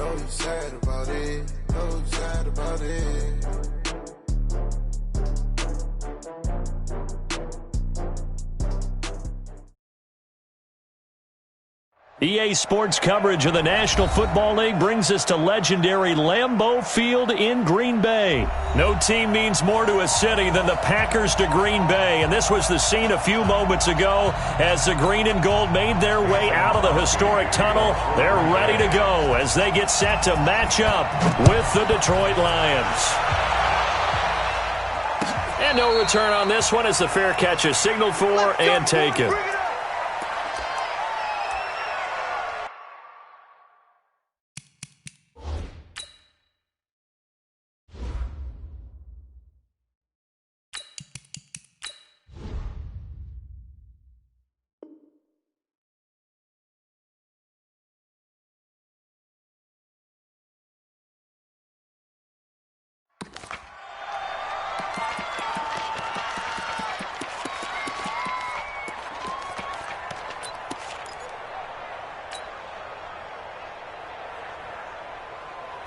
know you sad about it, know you sad about it. EA Sports coverage of the National Football League brings us to legendary Lambeau Field in Green Bay. No team means more to a city than the Packers to Green Bay, and this was the scene a few moments ago as the green and gold made their way out of the historic tunnel. They're ready to go as they get set to match up with the Detroit Lions. And no return on this one as the fair catch is signaled for and taken.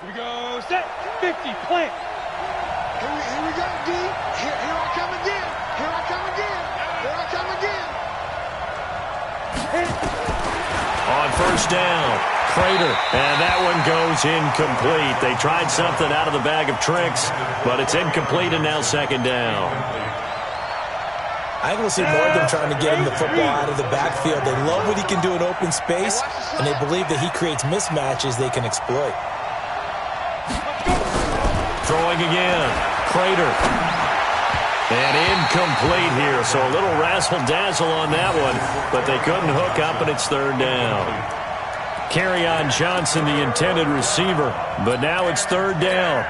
Here we go, set, 50, plant. Here we go, D. Here I come again. Here I come again. Here I come again. On first down, Prater, and that one goes incomplete. They tried something out of the bag of tricks, but it's incomplete and now second down. I think we'll see more of them trying to get him the football out of the backfield. They love what he can do in open space, and they believe that he creates mismatches they can exploit. Throwing again, Prater. And incomplete here, so a little razzle-dazzle on that one, but they couldn't hook up, and it's third down. Kerryon Johnson, the intended receiver, but now it's third down.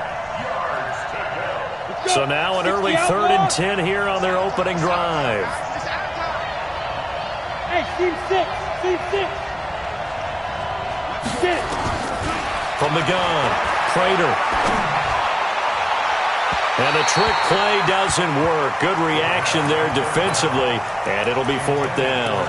So now an early 3rd and 10 here on their opening drive. Hey, team 6, team 6. Get it. From the gun, Prater. And the trick play doesn't work. Good reaction there defensively, and it'll be 4th down.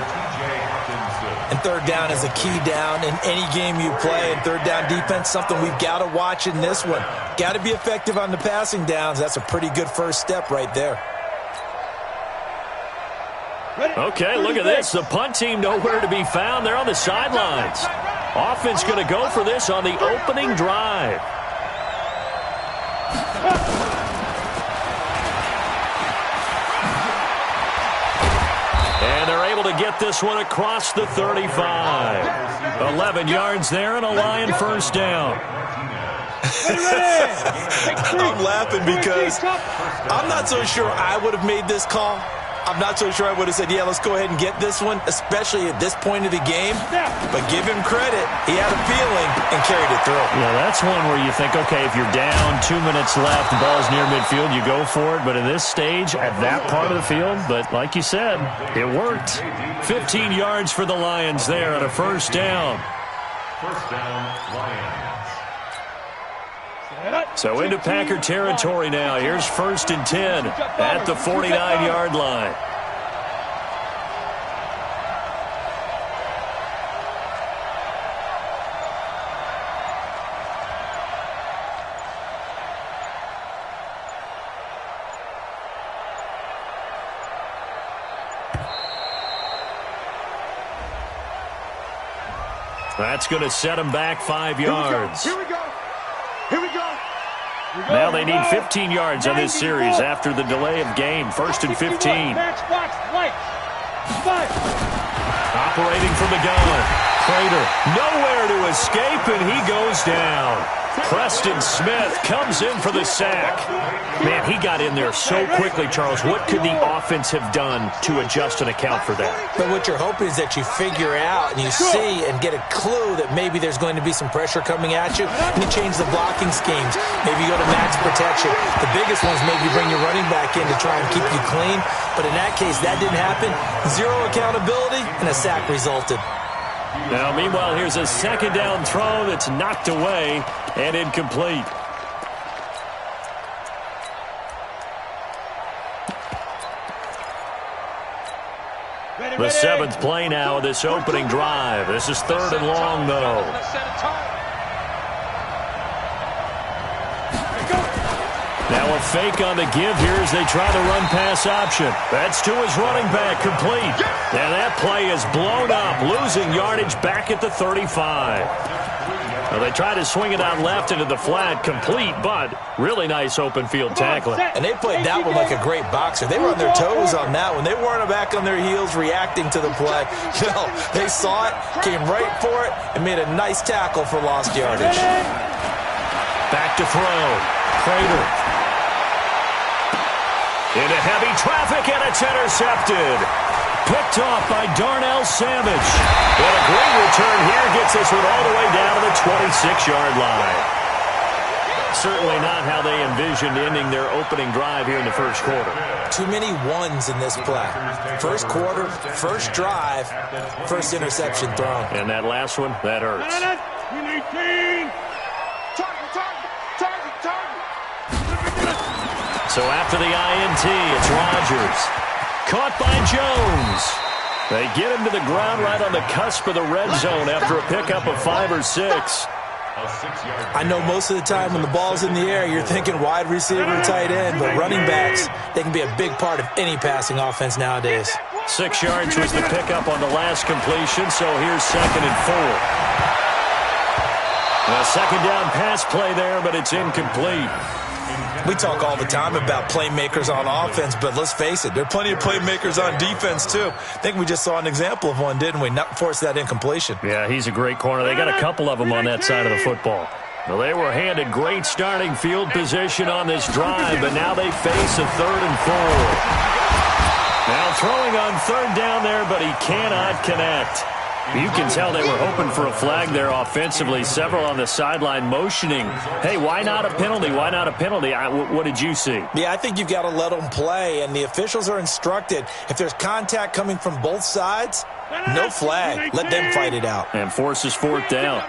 And third down is a key down in any game you play. And third down defense, something we've got to watch in this one. Got to be effective on the passing downs. That's a pretty good first step right there. Okay, look at this. The punt team nowhere to be found. They're on the sidelines. Offense going to go for this on the opening drive. And they're able to get this one across the 35. 11 yards there and a Lion first down. I'm laughing because I'm not so sure I would have made this call. I'm not so sure I would have said, yeah, let's go ahead and get this one, especially at this point of the game. But give him credit. He had a feeling and carried it through. Yeah, that's one where you think, okay, if you're down, 2 minutes left, the ball's near midfield, you go for it. But in this stage, at that part of the field, but like you said, it worked. 15 yards for the Lions there on a first down. First down, Lions. So into Packer territory now. Here's 1st and 10 at the 49-yard line. That's going to set him back 5 yards. Here we go. Here we go. Now they need 15 yards on this series after the delay of game. 1st and 15. Operating from the gun. Prater nowhere to escape, and he goes down. Preston Smith comes in for the sack. Man, he got in there so quickly, Charles. What could the offense have done to adjust and account for that? But what you're hoping is that you figure out and you see and get a clue that maybe there's going to be some pressure coming at you, and you change the blocking schemes. Maybe you go to max protection. The biggest one's maybe bring your running back in to try and keep you clean. But in that case, that didn't happen. Zero accountability, and a sack resulted. Now, meanwhile, here's a second down throw that's knocked away and incomplete. The 7th play now of this opening drive. This is 3rd and long, though. a fake on the give here as they try the run-pass option. That's to his running back, complete. And that play is blown up, losing yardage back at the 35. Well, they try to swing it out left into the flat, complete, but really nice open field tackling. And they played that one like a great boxer. They were on their toes on that one. They weren't back on their heels reacting to the play. No, they saw it, came right for it, and made a nice tackle for lost yardage. Back to throw. Prater. Into heavy traffic, and it's intercepted. Picked off by Darnell Savage. And a great return here gets this one all the way down to the 26-yard line. Certainly not how they envisioned ending their opening drive here in the first quarter. Too many ones in this play. First quarter, first drive, first interception thrown. And that last one, that hurts. So after the INT, it's Rodgers. Caught by Jones. They get him to the ground right on the cusp of the red zone after a pickup of 5 or 6. I know most of the time when the ball's in the air, you're thinking wide receiver, tight end, but running backs, they can be a big part of any passing offense nowadays. 6 yards was the pickup on the last completion, so here's 2nd and 4. A second down pass play there, but it's incomplete. We talk all the time about playmakers on offense, but let's face it, there are plenty of playmakers on defense, too. I think we just saw an example of one, didn't we? Not force that incompletion. Yeah, he's a great corner. They got a couple of them on that side of the football. Well, they were handed great starting field position on this drive, but now they face a 3rd and 4. Now throwing on 3rd down there, but he cannot connect. You can tell they were hoping for a flag there offensively. Several on the sideline motioning, hey, why not a penalty? Why not a penalty? What did you see? Yeah, I think you've got to let them play, and the officials are instructed. If there's contact coming from both sides, no flag. Let them fight it out. And forces 4th down.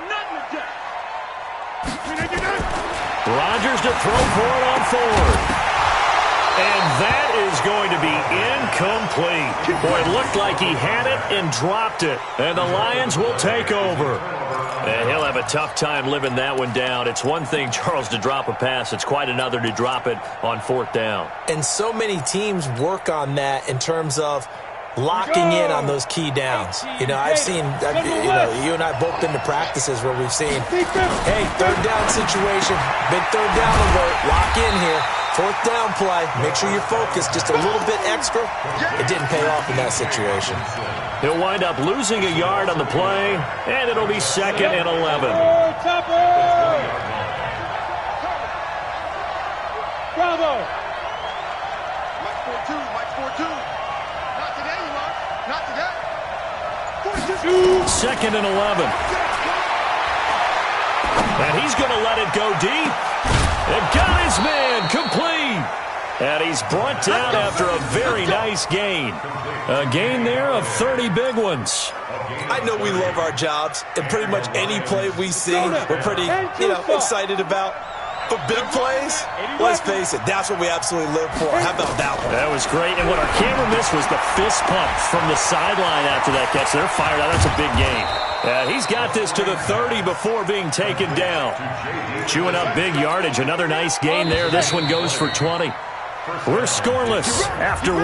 Rodgers to throw for it on 4th. And that is going to be incomplete. Boy, it looked like he had it and dropped it. And the Lions will take over. And he'll have a tough time living that one down. It's one thing, Charles, to drop a pass. It's quite another to drop it on 4th down. And so many teams work on that in terms of locking in on those key downs. You know, I've seen, you and I both been to practices where we've seen, hey, 3rd down situation, big 3rd down alert, lock in here. 4th down play, make sure you're focused just a little bit extra. It didn't pay off in that situation. He'll wind up losing a yard on the play, and it'll be 2nd and 11. Bravo. Mike 4-2, Mike 4-2. Not today, Mark. Not today. 2nd and 11. And he's going to let it go deep. And got his man complete. And he's brought down after a very nice gain. A gain there of 30 big ones. I know we love our jobs, and pretty much any play we see, we're pretty, excited about. But big plays, let's face it, that's what we absolutely live for. How about that one? That was great. And what our camera missed was the fist pump from the sideline after that catch. They're fired out. That's a big gain. He's got this to the 30 before being taken down. Chewing up big yardage. Another nice gain there. This one goes for 20. We're scoreless after 1.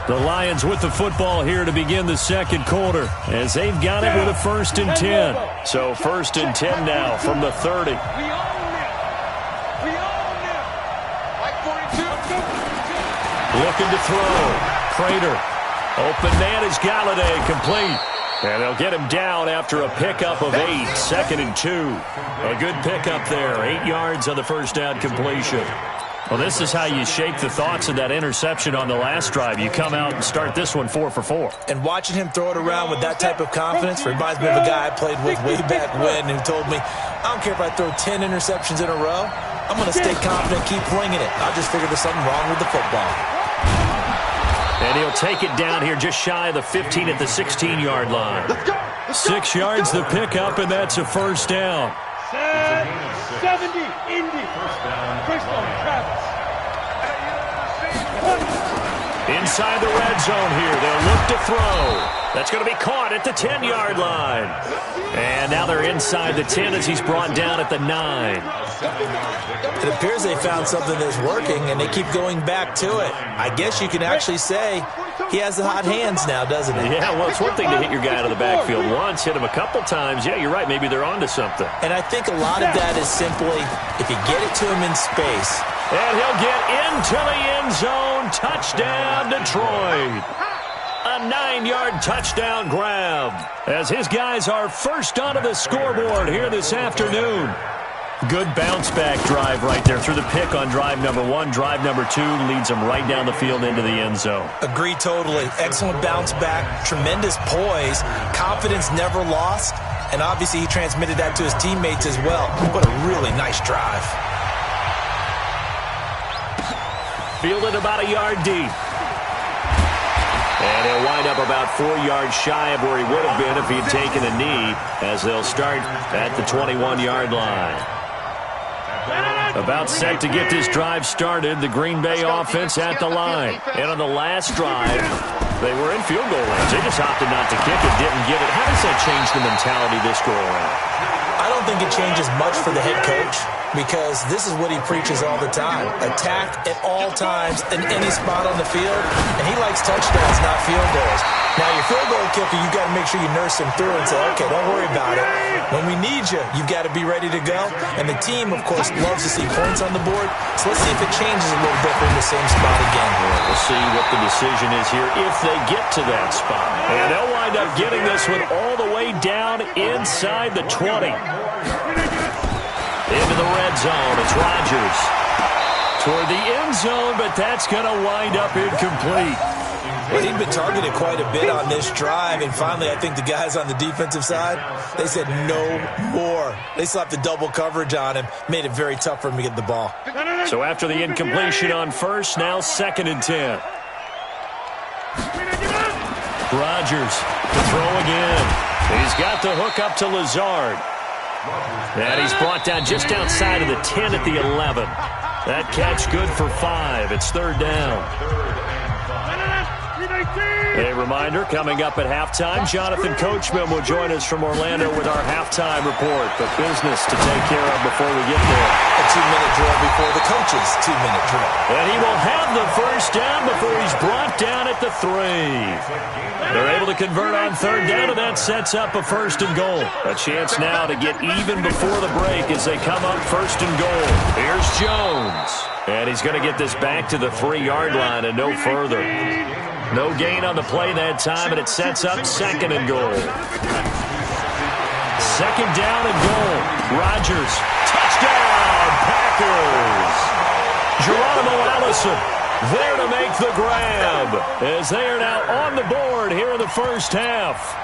The Lions with the football here to begin the 2nd quarter as they've got it with a 1st and 10. So 1st and 10 now from the 30. Looking to throw. Prater. Open man is Galladay, complete. And they'll get him down after a pickup of 8, 2nd and 2. A good pickup there, 8 yards on the first down completion. Well, this is how you shake the thoughts of that interception on the last drive. You come out and start this one 4 for 4. And watching him throw it around with that type of confidence reminds me of a guy I played with way back when who told me, I don't care if I throw 10 interceptions in a row, I'm going to stay confident, keep flinging it. I just figured there's something wrong with the football. And he'll take it down here just shy of the 15 at the 16-yard line. 6 yards the pickup, and that's a 1st down. 70, Indy. Crystal, Travis. inside the red zone here. They'll look to throw. That's going to be caught at the 10-yard line. And now they're inside the 10 as he's brought down at the 9. It appears they found something that's working, and they keep going back to it. I guess you can actually say he has the hot hands now, doesn't he? Yeah, well, it's one thing to hit your guy out of the backfield once, hit him a couple times. Yeah, you're right. Maybe they're onto something. And I think a lot of that is simply if you get it to him in space. And he'll get into the end zone. Touchdown, Detroit. A 9-yard touchdown grab as his guys are first onto the scoreboard here this afternoon. Good bounce-back drive right there through the pick on drive number 1. Drive number 2 leads them right down the field into the end zone. Agree totally. Excellent bounce-back, tremendous poise, confidence never lost, and obviously he transmitted that to his teammates as well. What a really nice drive. Fielded about a yard deep. And he'll wind up about 4 yards shy of where he would have been if he had taken a knee, as they'll start at the 21-yard line. About set to get this drive started, the Green Bay offense at the line. And on the last drive, they were in field goal range. They just opted not to kick it, didn't get it. How does that change the mentality this go-around? I don't think it changes much for the head coach, because this is what he preaches all the time. Attack at all times in any spot on the field, and he likes touchdowns, not field goals. Now, your field goal kicker, you've got to make sure you nurse him through and say, okay, don't worry about it. When we need you, you've got to be ready to go. And the team, of course, loves to see points on the board, so let's see if it changes a little bit in the same spot again. We'll see what the decision is here if they get to that spot. And they'll wind up getting this one all the way down inside the 20. Into the red zone, it's Rodgers. Toward the end zone, but that's going to wind up incomplete. Well, he'd been targeted quite a bit on this drive, and finally I think the guys on the defensive side, they said no more. They slapped the double coverage on him, made it very tough for him to get the ball. So after the incompletion on first, now 2nd and 10. Rodgers to throw again. He's got the hook up to Lazard. And he's brought down just outside of the 10 at the 11. That catch good for 5. It's 3rd down. A reminder, coming up at halftime, Jonathan Coachman will join us from Orlando with our halftime report. But business to take care of before we get there. A 2-minute drill before the coach's 2-minute drill. And he will have the first down before he's brought down at the 3. They're able to convert on 3rd down, and that sets up a 1st and goal. A chance now to get even before the break as they come up 1st and goal. Here's Jones. And he's going to get this back to the 3-yard line and no further. No gain on the play that time, and it sets up 2nd and goal. 2nd down and goal. Rodgers. Touchdown, Packers. Geronimo Allison there to make the grab as they are now on the board here in the first half.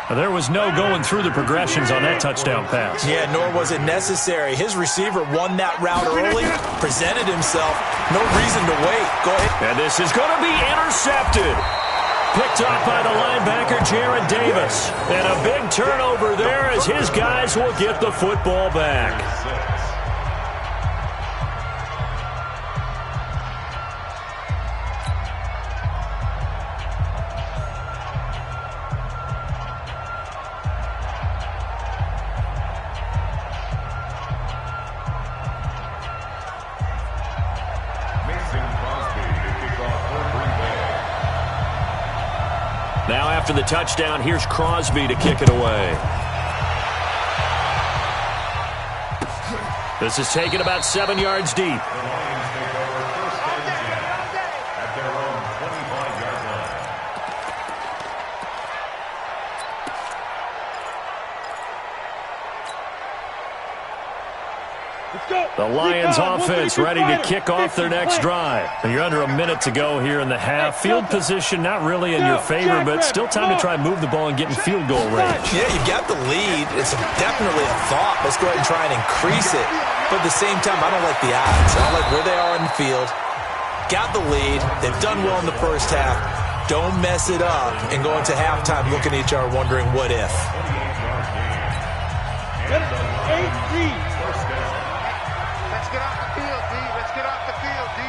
There was no going through the progressions on that touchdown pass. Yeah, nor was it necessary. His receiver won that route early, presented himself. No reason to wait. Go ahead. And this is going to be intercepted. Picked off by the linebacker, Jared Davis. And a big turnover there as his guys will get the football back. Now after the touchdown, here's Crosby to kick it away. This is taken about 7 yards deep. The Lions offense ready to kick off their next drive. And you're under a minute to go here in the half. Field position not really in your favor, but still time to try and move the ball and get in field goal range. Yeah, you've got the lead. It's definitely a thought. Let's go ahead and try and increase it. But at the same time, I don't like the odds. I don't like where they are in the field. Got the lead. They've done well in the first half. Don't mess it up and go into halftime looking at each other wondering what if. 8-3. Let's get off the field, D. Let's get off the field, D.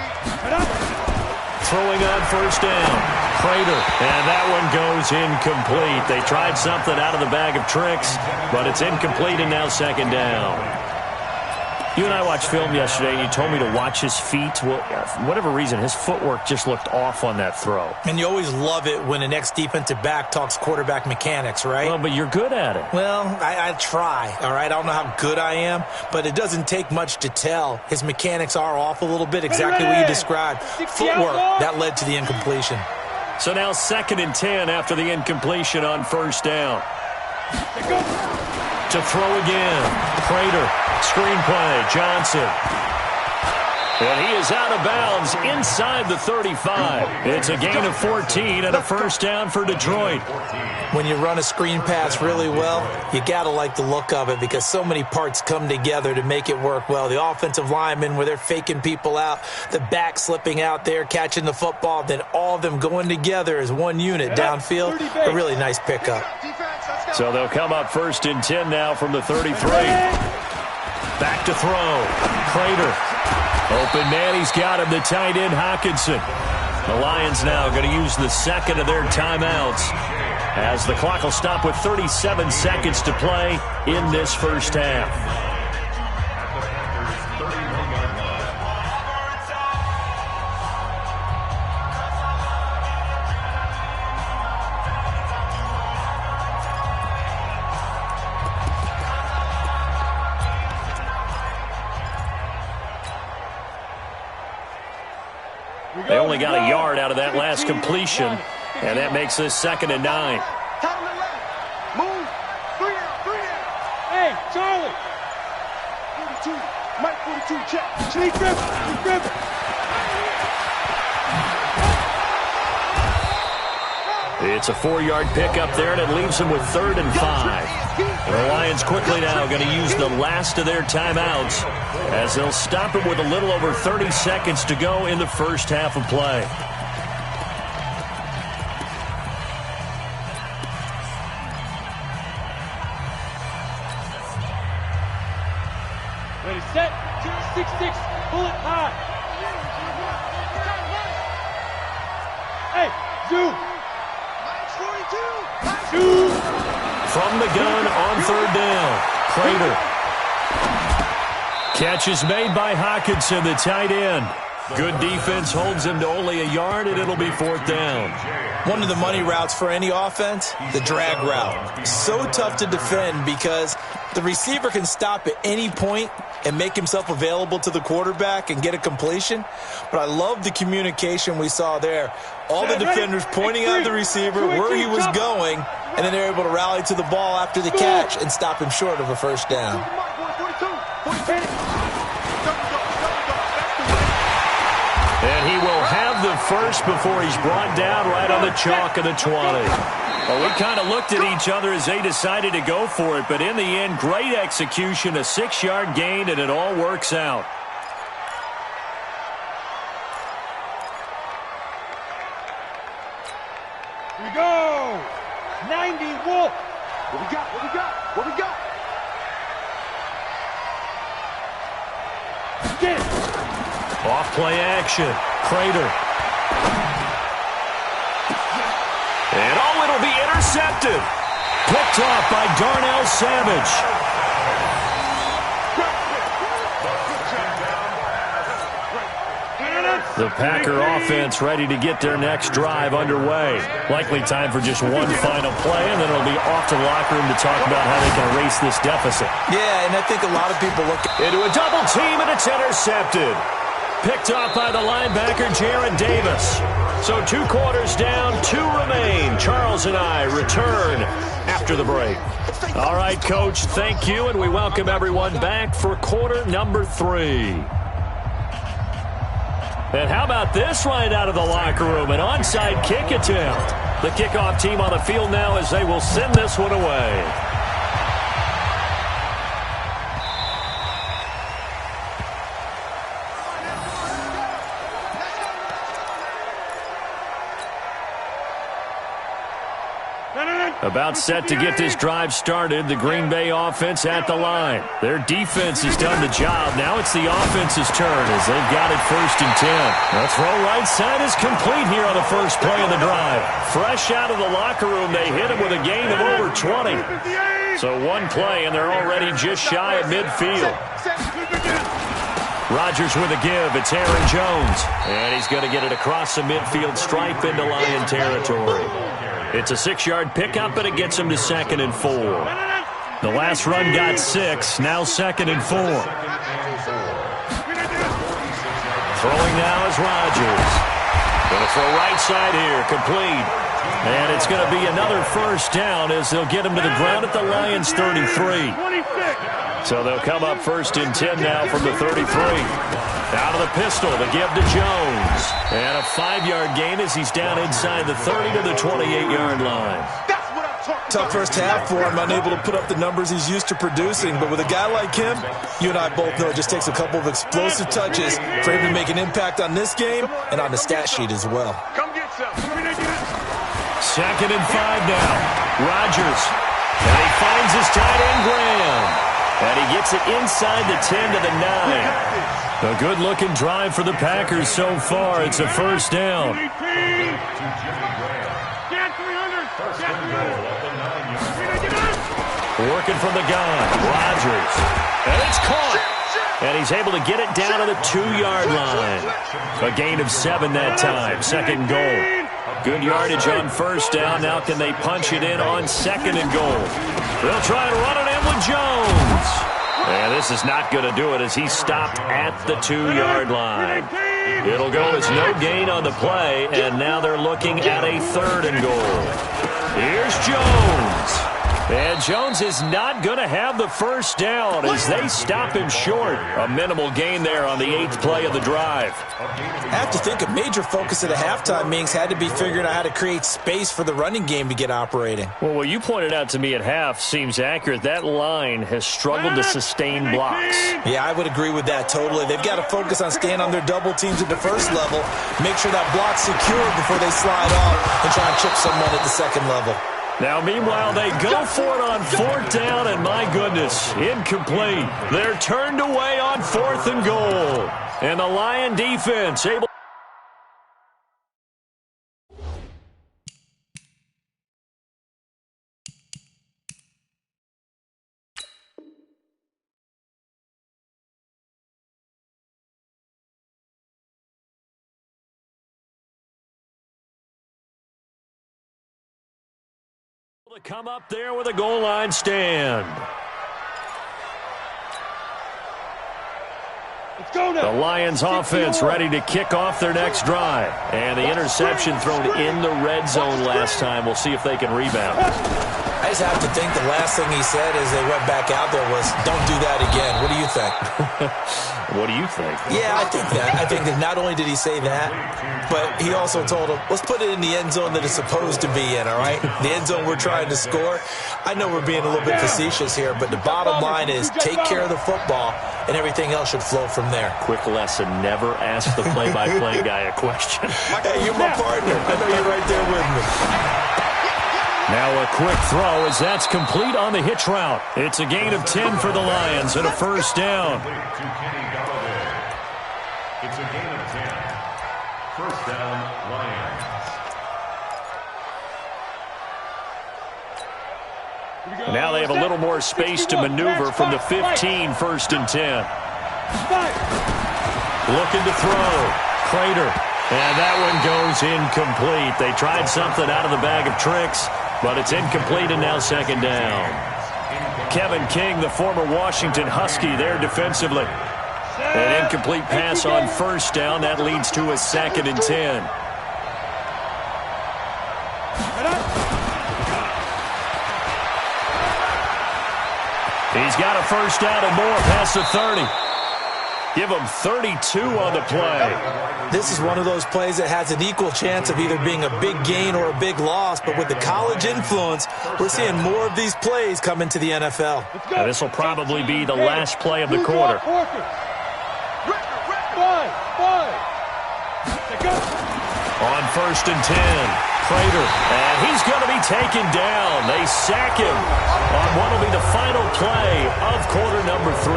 throwing on first down. Prater, and that one goes incomplete. They tried something out of the bag of tricks, but it's incomplete and now second down. You and I watched film yesterday, and you told me to watch his feet. Well, for whatever reason, his footwork just looked off on that throw. And you always love it when an ex-defensive back talks quarterback mechanics, right? Well, but you're good at it. Well, I try, all right? I don't know how good I am, but it doesn't take much to tell. His mechanics are off a little bit, exactly what you described. Footwork, that led to the incompletion. So now 2nd and 10 after the incompletion on first down. To throw again. Prater. Screen play. Johnson. And he is out of bounds inside the 35. It's a gain of 14 and a first down for Detroit. When you run a screen pass really well, you got to like the look of it because so many parts come together to make it work well. The offensive linemen where they're faking people out, the back slipping out there, catching the football, then all of them going together as one unit downfield. A really nice pickup. So they'll come up 1st and 10 now from the 33. Back to throw. Prater. Open man, he's got him, the tight end, Hockenson. The Lions now going to use the second of their timeouts as the clock will stop with 37 seconds to play in this first half. They only got a yard out of that last completion, and that makes this 2nd and 9. Move. 3 out. Hey, Charlie. 42. Mike 42, check. Sneak dribble. It's a 4-yard pickup there, and it leaves them with 3rd and 5. And the Lions quickly now going to use the last of their timeouts as they'll stop it with a little over 30 seconds to go in the first half of play. Ready, set, 6-6, pull it high. Hey, zoom. Zoom. From the gun on 3rd down, Prater. Catch is made by Hockenson, the tight end. Good defense holds him to only a yard, and it'll be 4th down. One of the money routes for any offense, the drag route. So tough to defend because the receiver can stop at any point and make himself available to the quarterback and get a completion. But I love the communication we saw there. All the defenders pointing out the receiver, where he was going, and then they're able to rally to the ball after the catch and stop him short of a first down. And he will have the first before he's brought down right on the chalk of the 20. Well, we kind of looked at each other as they decided to go for it, but in the end, great execution, a 6-yard gain, and it all works out. Here we go. 90 Wolf. What we got? Get it. Off play action. Prater. And it'll be intercepted. Picked off by Darnell Savage. The Packer offense ready to get their next drive underway. Likely time for just one final play, and then it'll be off to the locker room to talk about how they can erase this deficit. Yeah, and I think a lot of people look into a double team, and it's intercepted. Picked off by the linebacker, Jaron Davis. So 2 quarters down, 2 remain. Charles and I return after the break. All right, Coach, thank you, and we welcome everyone back for quarter number 3. And how about this right out of the locker room? An onside kick attempt. The kickoff team on the field now as they will send this one away. No. About set to get this drive started. The Green Bay offense at the line. Their defense has done the job. Now it's the offense's turn as they've got it 1st and 10. The throw right side is complete here on the first play of the drive. Fresh out of the locker room, they hit him with a gain of over 20. So one play, and they're already just shy of midfield. Rodgers with a give. It's Aaron Jones. And he's going to get it across the midfield stripe into Lion territory. It's a 6-yard pickup, but it gets him to 2nd and 4. The last run got 6. Now 2nd and 4. Throwing now is Rodgers. Going to throw right side here. Complete. And it's going to be another first down as they'll get him to the ground at the Lions' 33. So they'll come up 1st and 10 now from the 33. Out of the pistol to give to Jones. And a 5-yard gain as he's down inside the 30 to the 28-yard line. Tough first half for him, unable to put up the numbers he's used to producing. But with a guy like him, you and I both know it just takes a couple of explosive touches for him to make an impact on this game and on the stat sheet as well. Come get some. 2nd and 5 now. Rodgers. And he finds his tight end, Graham. And he gets it inside the 10 to the 9. A good-looking drive for the Packers so far. It's a 1st down. Working from the gun. Rodgers. And it's caught. And he's able to get it down to the 2-yard line. A gain of 7 that time. 2nd goal. Good yardage on 1st down. Now can they punch it in on 2nd and goal? They'll try to run it in with Jones. And this is not going to do it as he's stopped at the 2-yard line. It'll go as no gain on the play, and now they're looking at a 3rd and goal. Here's Jones. And Jones is not going to have the first down as they stop him short. A minimal gain there on the 8th play of the drive. I have to think a major focus at the halftime meetings had to be figuring out how to create space for the running game to get operating. Well, what you pointed out to me at half seems accurate. That line has struggled to sustain blocks. Yeah, I would agree with that totally. They've got to focus on staying on their double teams at the first level, make sure that block's secure before they slide off and try and chip someone at the 2nd level. Now, meanwhile, they go for it on 4th down, and my goodness, incomplete. They're turned away on 4th and goal. And the Lion defense able to come up there with a goal line stand. Let's go now. The Lions offense ready to kick off their next drive. And the interception thrown in the red zone last time. We'll see if they can rebound. I just have to think the last thing he said as they went back out there was, don't do that again. What do you think? What do you think? Yeah, I think that. I think that not only did he say that, but he also told him, let's put it in the end zone that it's supposed to be in, all right? The end zone we're trying to score. I know we're being a little bit facetious here, but the bottom line is take care of the football, and everything else should flow from there. Quick lesson, never ask the play-by-play guy a question. Hey, you're my partner. I know you're right there with me. Now a quick throw as that's complete on the hitch route. It's a gain of 10 for the Lions and a first down. It's a gain of 10. First down, Lions. Now they have a little more space to maneuver from the 15, 1st and 10. Looking to throw. Prater. And that one goes incomplete. They tried something out of the bag of tricks, but it's incomplete and now 2nd down. Kevin King, the former Washington Husky, there defensively. An incomplete pass on 1st down. That leads to a 2nd and 10. He's got a first down and more past the 30. Give him 32 on the play. This is one of those plays that has an equal chance of either being a big gain or a big loss, but with the college influence, we're seeing more of these plays come into the NFL. Now, this will probably be the last play of the quarter. On 1st and 10. Prater, and he's going to be taken down. They sack him on what will be the final play of quarter number 3.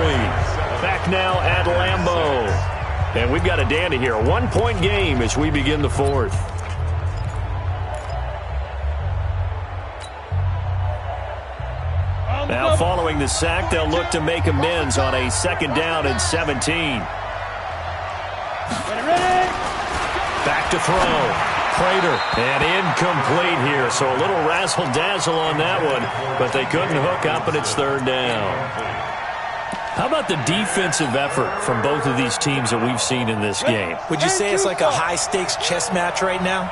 Back now at Lambeau. And we've got a dandy here. A 1-point game as we begin the 4th. Now following the sack, they'll look to make amends on a 2nd down and 17. Back to throw. Prater, and incomplete here. So a little razzle-dazzle on that one, but they couldn't hook up, and it's 3rd down. How about the defensive effort from both of these teams that we've seen in this game? Would you say it's like a high-stakes chess match right now?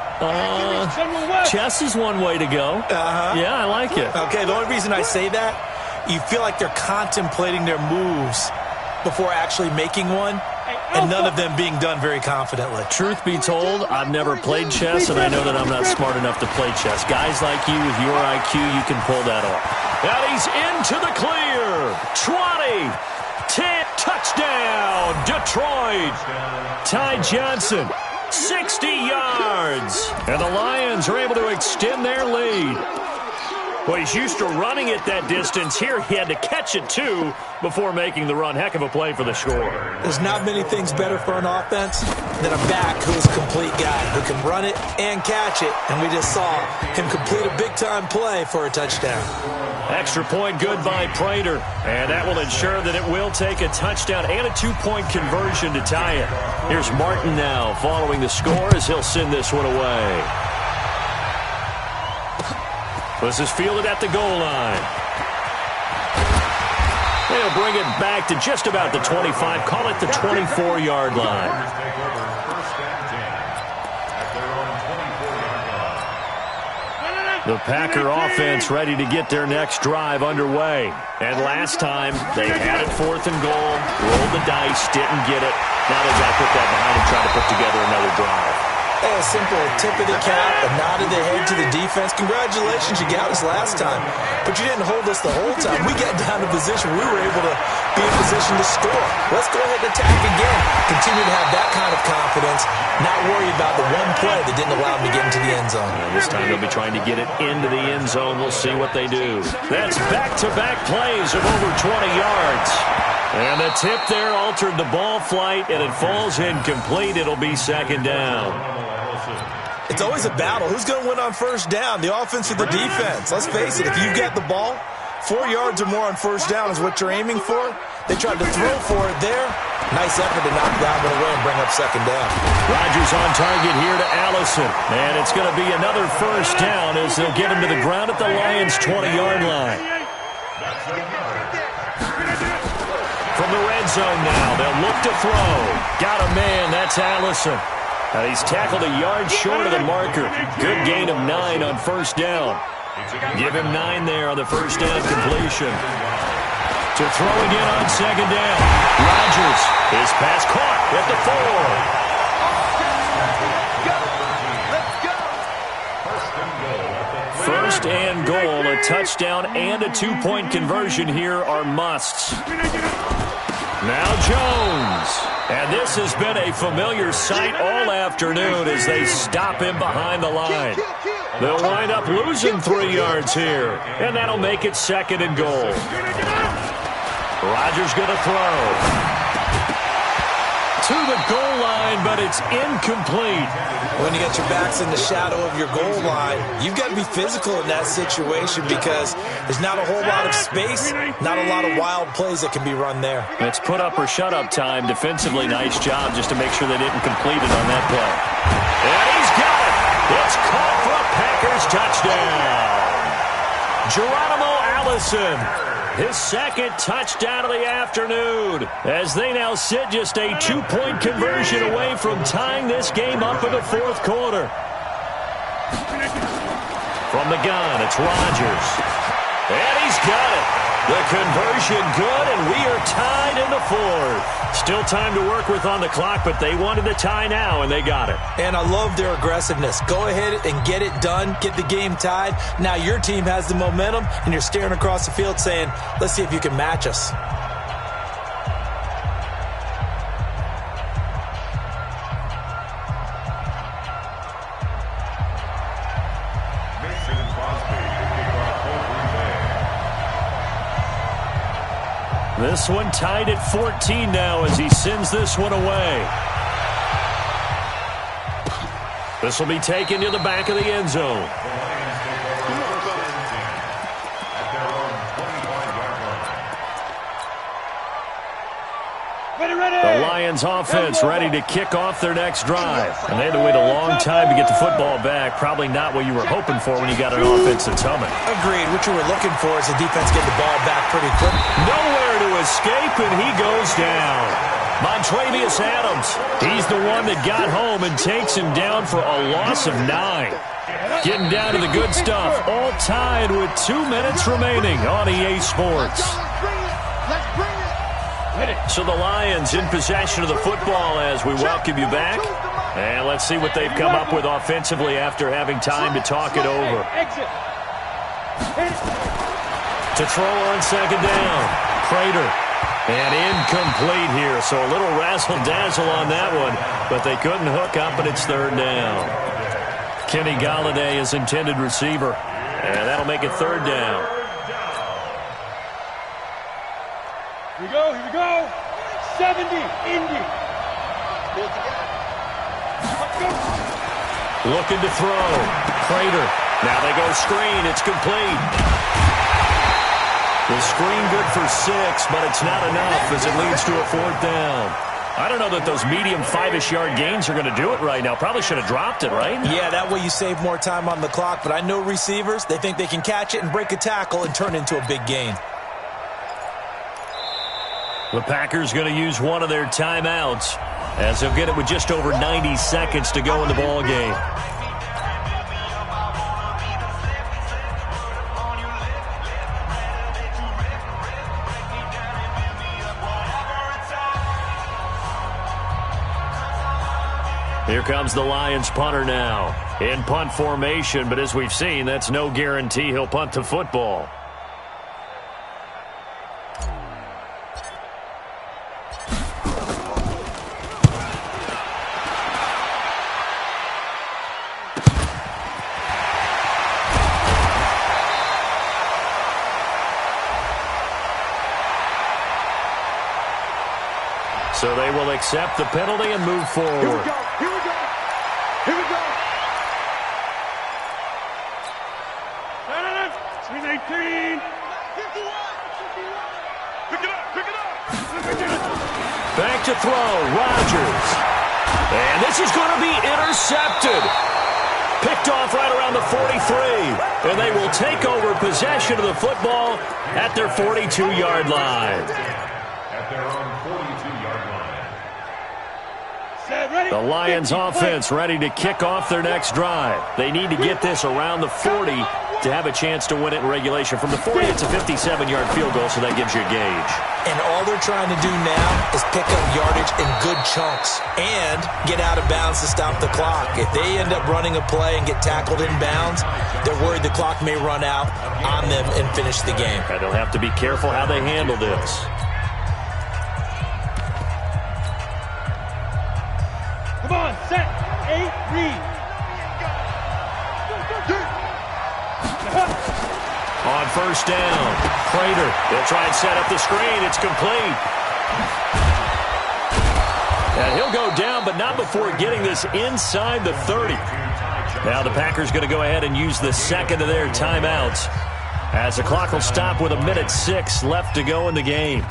Chess is one way to go. Yeah, I like it. Okay, the only reason I say that, you feel like they're contemplating their moves before actually making one, and none of them being done very confidently. Truth be told, I've never played chess, and I know that I'm not smart enough to play chess. Guys like you with your IQ, you can pull that off. And he's into the clear. 20, 10, touchdown, Detroit. Ty Johnson, 60 yards. And the Lions are able to extend their lead. Well, he's used to running it that distance. Here he had to catch it, too, before making the run. Heck of a play for the score. There's not many things better for an offense than a back who is a complete guy, who can run it and catch it. And we just saw him complete a big-time play for a touchdown. Extra point good by Prater. And that will ensure that it will take a touchdown and a 2-point conversion to tie it. Here's Martin now following the score as he'll send this one away. This is fielded at the goal line. They'll bring it back to just about the 25. Call it the 24-yard line. The Packer offense ready to get their next drive underway. And last time, they had it 4th and goal, rolled the dice, didn't get it. Now they've got to put that behind and try to put together another drive. A simple tip of the cap, a nod of the head to the defense. Congratulations, you got us last time. But you didn't hold us the whole time. We got down to position. We were able to be in position to score. Let's go ahead and attack again. Continue to have that kind of confidence. Not worry about the one play that didn't allow them to get into the end zone. And this time they'll be trying to get it into the end zone. We'll see what they do. That's back-to-back plays of over 20 yards. And the tip there altered the ball flight, and it falls incomplete. It'll be 2nd down. It's always a battle. Who's going to win on 1st down, the offense or the defense? Let's face it, if you get the ball, 4 yards or more on 1st down is what you're aiming for. They tried to throw for it there. Nice effort to knock that one away and bring up 2nd down. Rodgers on target here to Allison. And it's going to be another 1st down as they'll get him to the ground at the Lions' 20-yard line. From the red zone now, they'll look to throw. Got a man, that's Allison. He's tackled a yard short of the marker. Good gain of 9 on 1st down. Give him 9 there on the 1st down completion. To throw again on 2nd down. Rodgers, his pass caught at the 4. First and goal, a touchdown and a 2-point conversion here are musts. Now Jones. And this has been a familiar sight all afternoon as they stop him behind the line. They'll wind up losing 3 yards here. And that'll make it 2nd and goal. Rodgers going to throw. To the goal line, but it's incomplete. When you got your backs in the shadow of your goal line, you've got to be physical in that situation because there's not a whole lot of space, not a lot of wild plays that can be run there. It's put up or shut up time. Defensively, nice job just to make sure they didn't complete it on that play. And he's got it. It's caught for a Packers touchdown. Geronimo Allison. His 2nd touchdown of the afternoon as they now sit just a 2-point conversion away from tying this game up in the 4th quarter. From the gun, it's Rodgers. And he's got it. The conversion good, and we are tied in the 4th. Still time to work with on the clock, but they wanted the tie now, and they got it. And I love their aggressiveness. Go ahead and get it done. Get the game tied. Now your team has the momentum, and you're staring across the field saying, let's see if you can match us. This one tied at 14 now as he sends this one away. This will be taken to the back of the end zone. The Lions offense ready to kick off their next drive. And they had to wait a long time to get the football back. Probably not what you were hoping for when you got an offense that's humming. Agreed. What you were looking for is the defense getting the ball back pretty quick. Nowhere to escape, and he goes down. Montravius Adams, he's the one that got home and takes him down for a loss of 9. Getting down to the good stuff, all tied with 2 minutes remaining on EA Sports. So the Lions in possession of the football as we welcome you back. And let's see what they've come up with offensively after having time to talk it over. To throw on second down, Prater. And incomplete here, so a little razzle-dazzle on that one, but they couldn't hook up, and it's third down. Kenny Golladay is intended receiver, and that'll make it third down. Here we go, here we go. 70, Indy. Looking to throw. Prater. Now they go screen. It's complete. The screen good for 6, but it's not enough as it leads to a fourth down. I don't know that those medium 5-ish yard gains are going to do it right now. Probably should have dropped it, right? Yeah, that way you save more time on the clock, but I know receivers, they think they can catch it and break a tackle and turn it into a big gain. The Packers going to use one of their timeouts as they'll get it with just over 90 seconds to go in the ball game. Here comes the Lions punter now in punt formation, but as we've seen, that's no guarantee he'll punt the football. So they will accept the penalty and move forward. Here we go, here we go, here we go. 318. Pick it up, pick it up. Back to throw, Rodgers. And this is going to be intercepted. Picked off right around the 43. And they will take over possession of the football at their 42-yard line. At their own 42-yard line. The Lions offense ready to kick off their next drive. They need to get this around the 40 to have a chance to win it in regulation. From the 40, it's a 57-yard field goal, so that gives you a gauge. And all they're trying to do now is pick up yardage in good chunks and get out of bounds to stop the clock. If they end up running a play and get tackled in bounds, they're worried the clock may run out on them and finish the game. And they'll have to be careful how they handle this. Come on, set, 8, read. On first down, Prater. They'll try and set up the screen. It's complete. And he'll go down, but not before getting this inside the 30. Now the Packers going to go ahead and use the second of their timeouts as the clock will stop with 1:06 left to go in the game.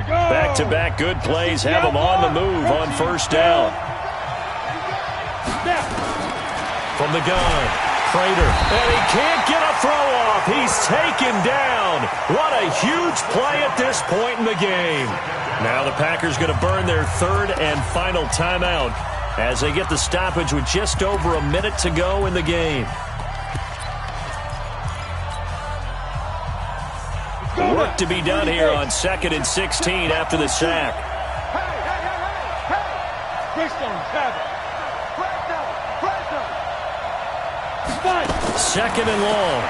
Back-to-back good plays have them on the move on first down. From the gun, Prater. And he can't get a throw off. He's taken down. What a huge play at this point in the game. Now the Packers going to burn their third and final timeout as they get the stoppage with just over a minute to go in the game. Work to be done here on 2nd and 16 after the sack. Second and long.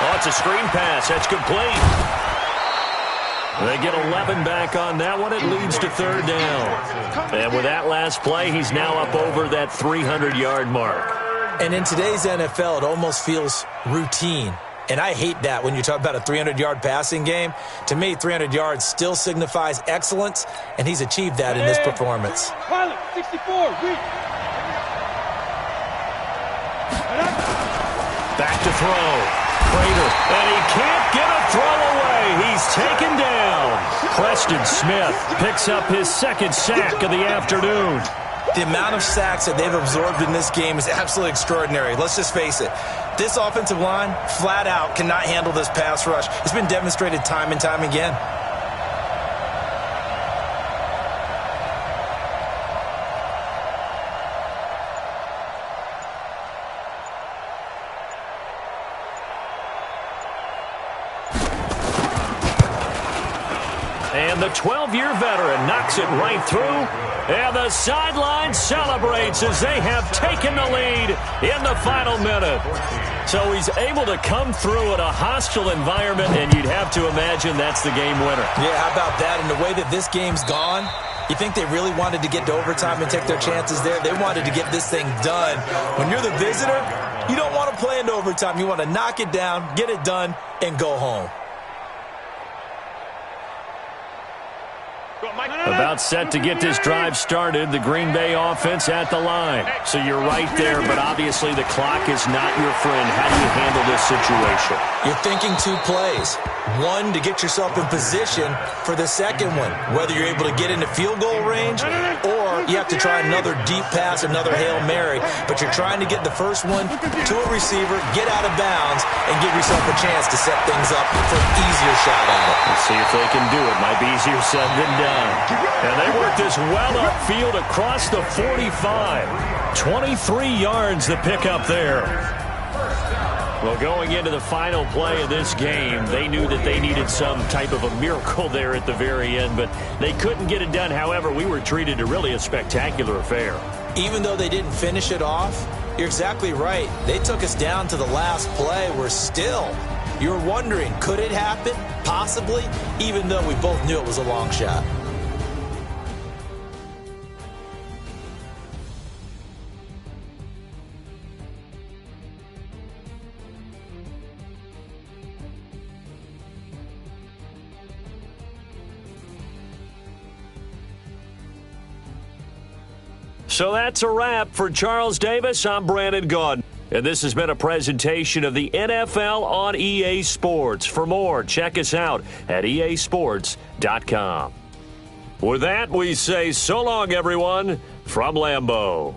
Oh, it's a screen pass. That's complete. They get 11 back on that one. It leads to third down. And with that last play, he's now up over that 300-yard mark. And in today's NFL, it almost feels routine. And I hate that when you talk about a 300-yard passing game. To me, 300 yards still signifies excellence, and he's achieved that in this performance. Pilot, 64, read. Back to throw. Prater, and he can't get a throw away. He's taken down. Preston Smith picks up his second sack of the afternoon. The amount of sacks that they've absorbed in this game is absolutely extraordinary. Let's just face it. This offensive line, flat out, cannot handle this pass rush. It's been demonstrated time and time again. And the 12-year veteran knocks it right through. And the sideline celebrates as they have taken the lead in the final minute. So he's able to come through in a hostile environment, and you'd have to imagine that's the game winner. Yeah, how about that? And the way that this game's gone, you think they really wanted to get to overtime and take their chances there? They wanted to get this thing done. When you're the visitor, you don't want to play into overtime. You want to knock it down, get it done, and go home. About set to get this drive started, the Green Bay offense at the line. So you're right there, but obviously the clock is not your friend. How do you handle this situation? You're thinking two plays. One, to get yourself in position for the second one, whether you're able to get into field goal range or you have to try another deep pass, another Hail Mary. But you're trying to get the first one to a receiver, get out of bounds, and give yourself a chance to set things up for an easier shot at it. Let's see if they can do it. Might be easier said than done. And they work this well upfield across the 45. 23 yards to pick up there. Well, going into the final play of this game, they knew that they needed some type of a miracle there at the very end, but they couldn't get it done. However, we were treated to really a spectacular affair. Even though they didn't finish it off, you're exactly right. They took us down to the last play. We're still, you're wondering, could it happen? Possibly, even though we both knew it was a long shot. So that's a wrap for Charles Davis. I'm Brandon Gaudin. And this has been a presentation of the NFL on EA Sports. For more, check us out at easports.com. With that, we say so long, everyone, from Lambeau.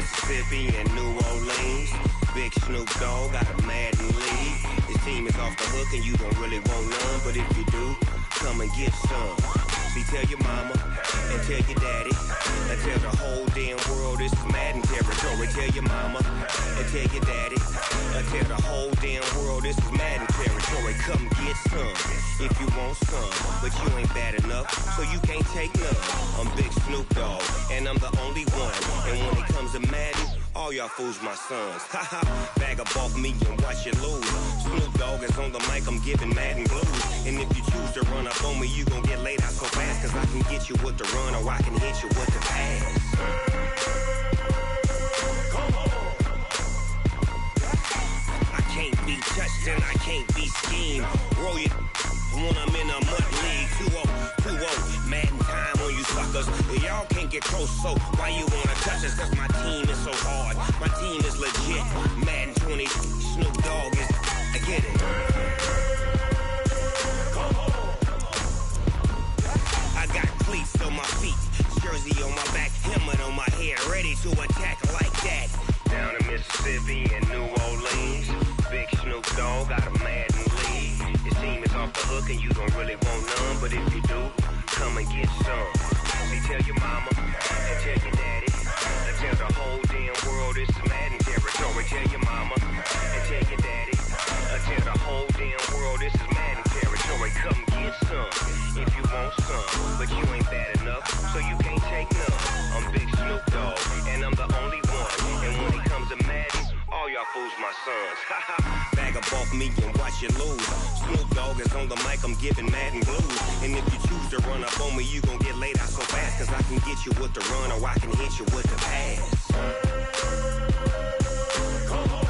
Mississippi and New Orleans. Big Snoop Dogg got a Madden lead. His team is off the hook and you don't really want none, but if you do, come and get some. See, tell your mama and tell your daddy and tell the whole damn world this is Madden territory. Tell your mama and tell your daddy and tell the whole damn world this is Madden territory. Come get some if you want some, but you ain't bad enough, so you can't take none. I'm Big Snoop Dogg and I'm the only one, and when it comes to Madden, all y'all fools my sons. Haha, bag up off me and watch you lose. Snoop Dogg is on the mic, I'm giving Madden blues. And if you choose to run up on me, you gon' get laid out so fast, cause I can get you with the run or I can hit you with the pass. Come on. I can't be touched and I can't be schemed. Roll you when I'm in a mud league. 2-0, 2-0, Madden time on you suckers. Y'all can't get close, so why you wanna touch us? Cause my team is so hard, my team is legit. Madden 20, Snoop Dogg is, I get it. Come on. I got cleats on my feet, jersey on my back, helmet on my head, ready to attack like that. Down in Mississippi and New Orleans, Big Snoop Dogg got a Madden lead. His team is off the hook and you don't really want none, but if you do, come and get some. See, tell your mama and tell your daddy and tell the whole damn world this is Madden territory. Tell your mama and tell your daddy and tell the whole damn world this is Madden territory. Come get some if you want some, but you ain't bad enough, so you can't take none. I'm Big Snoop Dogg and I'm the only one, and when it comes to Madden, all y'all fools my sons. Bag up off me and watch you lose. Snoop Dogg is on the mic, I'm giving Madden blues. And if you choose to run up on me, you gon' get laid out so fast, cause I can get you with the run or I can hit you with the pass. Come on.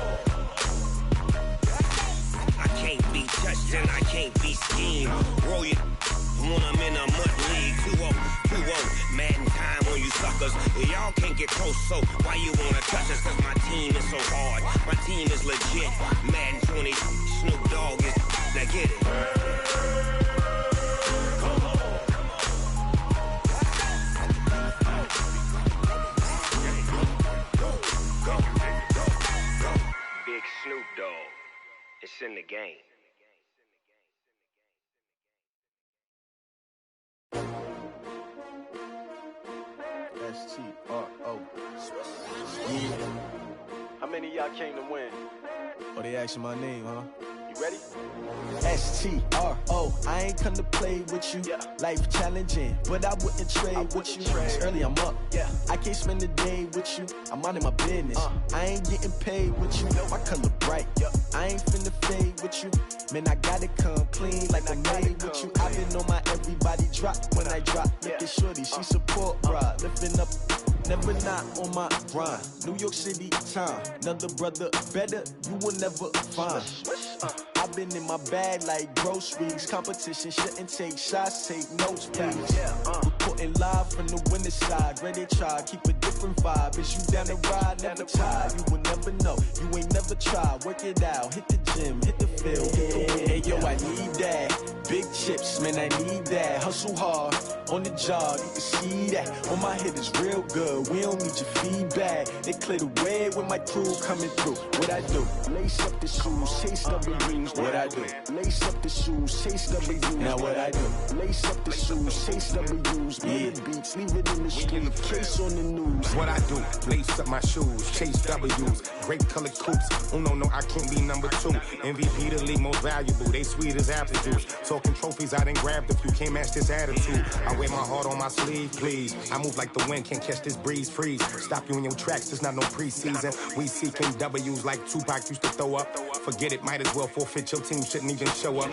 I can't be touched and I can't be schemed. Roll you when I'm in a mud league. 2-0, 2-0, Madden time on you suckers. Y'all can't get close, so why you wanna touch us? Cause my team is so hard, my team is legit. Madden 20, Snoop Dogg is, now get it. Come on. Go. Big Snoop Dogg, it's in the game. S-T-R-O. Yeah. How many of y'all came to win? Oh, they asking my name, huh? You ready? S-T-R-O. I ain't come to play with you. Yeah. Life challenging, but I wouldn't trade with you. It's early, I'm up. Yeah. I can't spend the day with you. I'm minding my business. I ain't getting paid with you. My color bright. I ain't finna fade with you. Man, I gotta come clean like I'm made with you. I've been on my everybody drop when I drop. Look at shorty, she support, bruh. Lifting up, never not on my grind. New York City time. Another brother better, you will never find. I've been in my bag like groceries. Competition shouldn't take shots, take notes, please. Reporting live from the winning side. Ready to try, keep a different vibe. Is you down the ride, never tired. You will never know, you ain't never tried. Work it out, hit the gym, hit the field, hit the win. Hey yo, I need that. Big chips, man, I need that. Hustle hard, on the job, you can see that. On my hit is real good, we don't need your feedback. They clear the way when my crew coming through. What I do? Lace up the shoes, chase W's. What I do? Lace up the shoes, chase W's. Now what I do? Lace up the shoes, chase W's. Million beats, leave it in the street, case on the news. What I do? Lace up my shoes, chase W's. Great colored coops. Oh no, I can't be number 2. MVP the league most valuable. They sweet as apple juice. Talking trophies, I done grabbed a few. Can't match this attitude. I wear my heart on my sleeve, please. I move like the wind, can't catch this breeze, freeze. Stop you in your tracks, there's not no preseason. We seeking W's like Tupac used to throw up. Forget it, might as well forfeit, your team shouldn't even show up.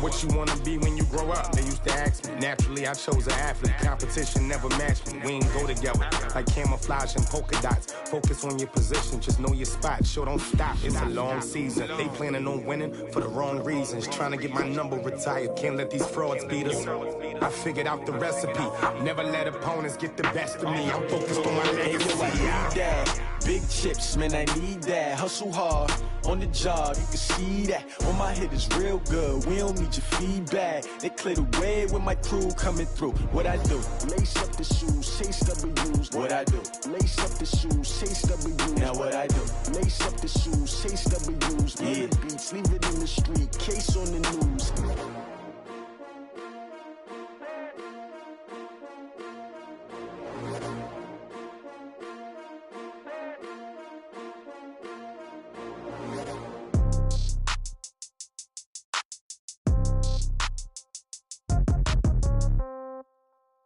What you wanna be when you grow up? They used to ask me. Naturally, I chose an athlete. Competition never matched me. We ain't go together. Like camouflage and polka dots. Focus on your position, just know your spot. Sure, don't stop, it's a long season. They planning on winning for the wrong reasons. Trying to get my number retired, can't let these frauds beat us. I figured out the recipe. Never let opponents get the best of me. I'm focused on my legacy. I need that. Big chips, man, I need that. Hustle hard, on the job, you can see that. On my hit is real good, we don't need your feedback. They clear the way when my crew coming through. What I do? Lace up the shoes, chase W's. what I do? Lace up the shoes, chase W's. Now what I do? Lace up the shoes, chase W's. Yeah. The beats, leave it in the street, case on the news.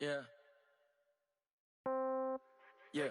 Yeah. Yeah.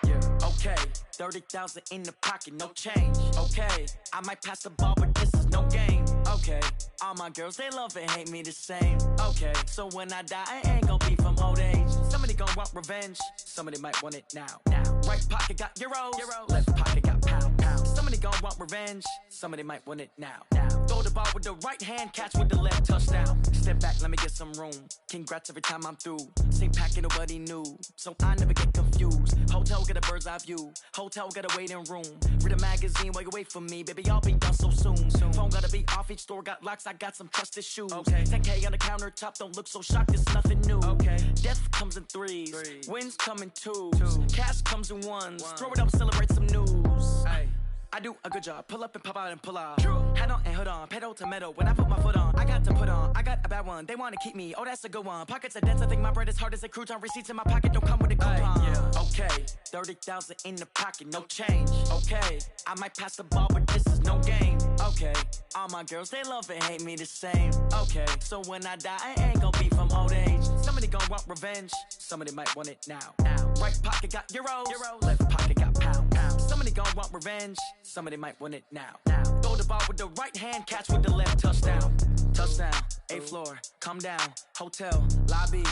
Yeah. Okay. 30,000 in the pocket, no change. Okay. I might pass the ball, but this is no game. Okay. All my girls, they love and hate me the same. Okay. So when I die, I ain't gon' be from old age. Somebody gon' want revenge. Somebody might want it now. Right pocket got euros. Left pocket got pound. Somebody gon' want revenge. Somebody might want it now. Throw the ball with the right hand, catch with the left, touchdown. Step back, let me get some room. Congrats every time I'm through. Same packet, nobody knew, so I never get confused. Hotel get a bird's eye view. Hotel got a waiting room. Read a magazine while you wait for me, baby. I'll be done so soon. Phone gotta be off, each store got locks. I got some trusted shoes. Okay. 10K on the countertop, don't look so shocked. It's nothing new. Okay. Death comes in threes. Wins come in twos. Cash comes in ones. Throw it up, celebrate some news. Ay. I do a good job, pull up and pop out and pull off. Head on and hood on, pedal to metal. When I put my foot on, I got to put on. I got a bad one, they wanna keep me. Oh, that's a good one. Pockets are dense, I think my bread is hard as a crouton. Receipts in my pocket don't come with a coupon. Yeah. Okay, 30,000 in the pocket, no change. Okay, I might pass the ball, but this is no game. Okay, all my girls, they love and hate me the same. Okay, so when I die, I ain't gon' be from old age. Somebody gon' want revenge, somebody might want it now. Right pocket got euros. Left pocket got pound. Somebody gon' want revenge, somebody might want it now. Throw the ball with the right hand, catch with the left, touchdown. Touchdown, 8th floor, come down, hotel, lobby.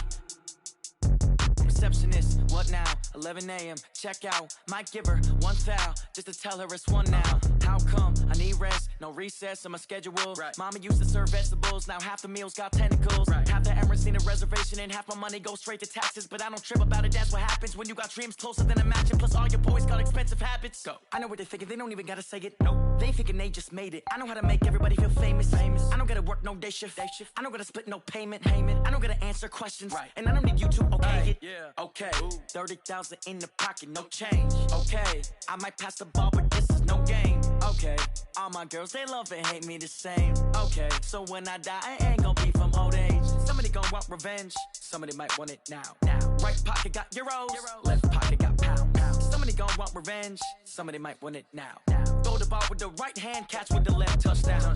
Receptionist, what now? 11 a.m., check out. Might give her one foul, just to tell her it's one now. How come? I need rest, no recess in my schedule. Right. Mama used to serve vegetables, now half the meals got tentacles. Right. Half the Emirates need a reservation and half my money goes straight to taxes. But I don't trip about it, that's what happens when you got dreams closer than a mansion. Plus all your boys got expensive habits. Go. I know what they're thinking, they don't even gotta say it. Nope. They thinking they just made it. I know how to make everybody feel famous. I don't gotta work no day shift. I don't gotta split no payment. I don't gotta answer questions. Right. And I don't need you to okay it. Yeah. Okay, 30,000 in the pocket, no change. Okay, I might pass the ball, but this is no game. Okay, all my girls, they love and hate me the same. Okay, so when I die, I ain't gon' be from old age. Somebody gon' want revenge, somebody might want it now. Right pocket got euros. Left pocket got pound. Somebody gon' want revenge, somebody might want it now. Throw the ball with the right hand, catch with the left, touchdown.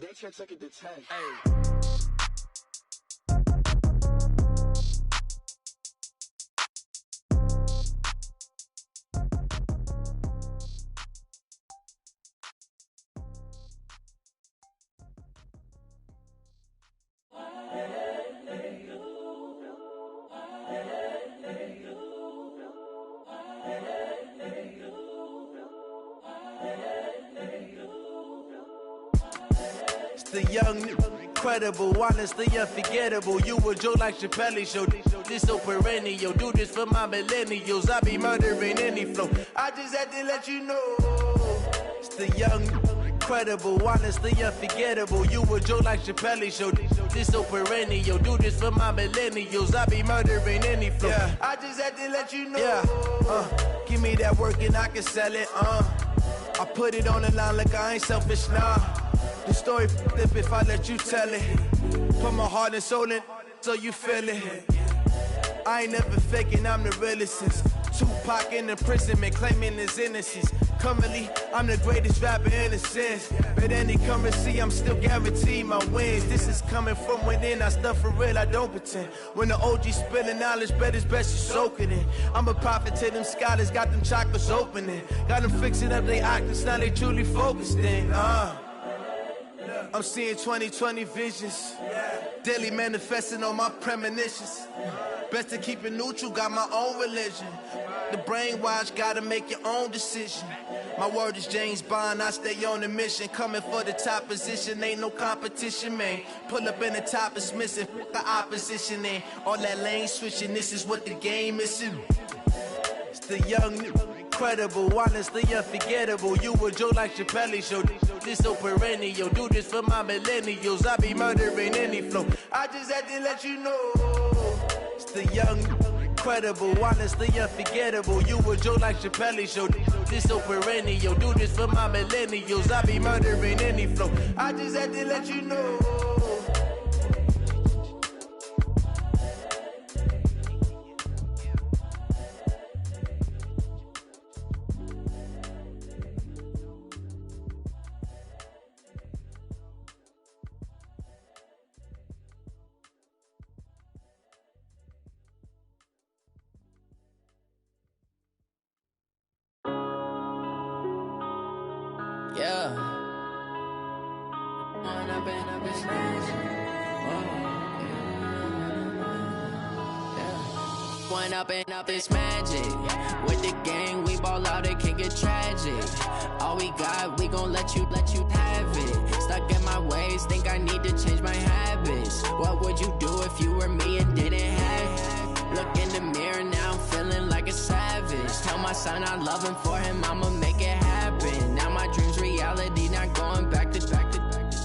They can't take it to 10. Hey. The young, incredible, honestly unforgettable. You a joke like Chappelle show. This so perennial. Do this for my millennials. I be murdering any flow. I just had to let you know. It's the young, incredible, honestly unforgettable. You a joke like Chappelle show. This so perennial. Do this for my millennials. I be murdering any flow. Yeah. I just had to let you know. Yeah. Give me that work and I can sell it. I put it on the line like I ain't selfish, nah. The story flip if I let you tell it. Put my heart and soul in so you feel it. I ain't never faking, I'm the realest since Tupac in imprisonment, claiming his innocence. Currently, I'm the greatest rapper in a sense. But any currency, I'm still guaranteed my wins. This is coming from within, I stuff for real, I don't pretend. When the OG spilling knowledge, bet it's best you soak it in. I'm a prophet to them scholars, got them chakras opening. Got them fixing up their octaves, now they truly focused in. I'm seeing 2020 visions, daily manifesting on my premonitions. Best to keep it neutral, got my own religion. The brainwash, gotta make your own decision. My word is James Bond, I stay on the mission. Coming for the top position, ain't no competition, man. Pull up in the top is missing, the opposition in. All that lane switching, this is what the game is. It's the young, incredible, honestly unforgettable. You a joke like Chappelle show. This so perennial. Do this for my millennials. I be murdering any flow. I just had to let you know. It's the young, incredible, honestly unforgettable. You a joke like Chappelle show. This so perennial. Do this for my millennials. I be murdering any flow. I just had to let you know. Yeah. One up and up is magic. With the gang, we ball out, it can get tragic. All we got, we gon' let you have it. Stuck in my ways, think I need to change my habits. What would you do if you were me and didn't have it? Look in the mirror, now I'm feeling like a savage. Tell my son I love him, for him I'ma make it happen. Now my dream's reality, not going back to.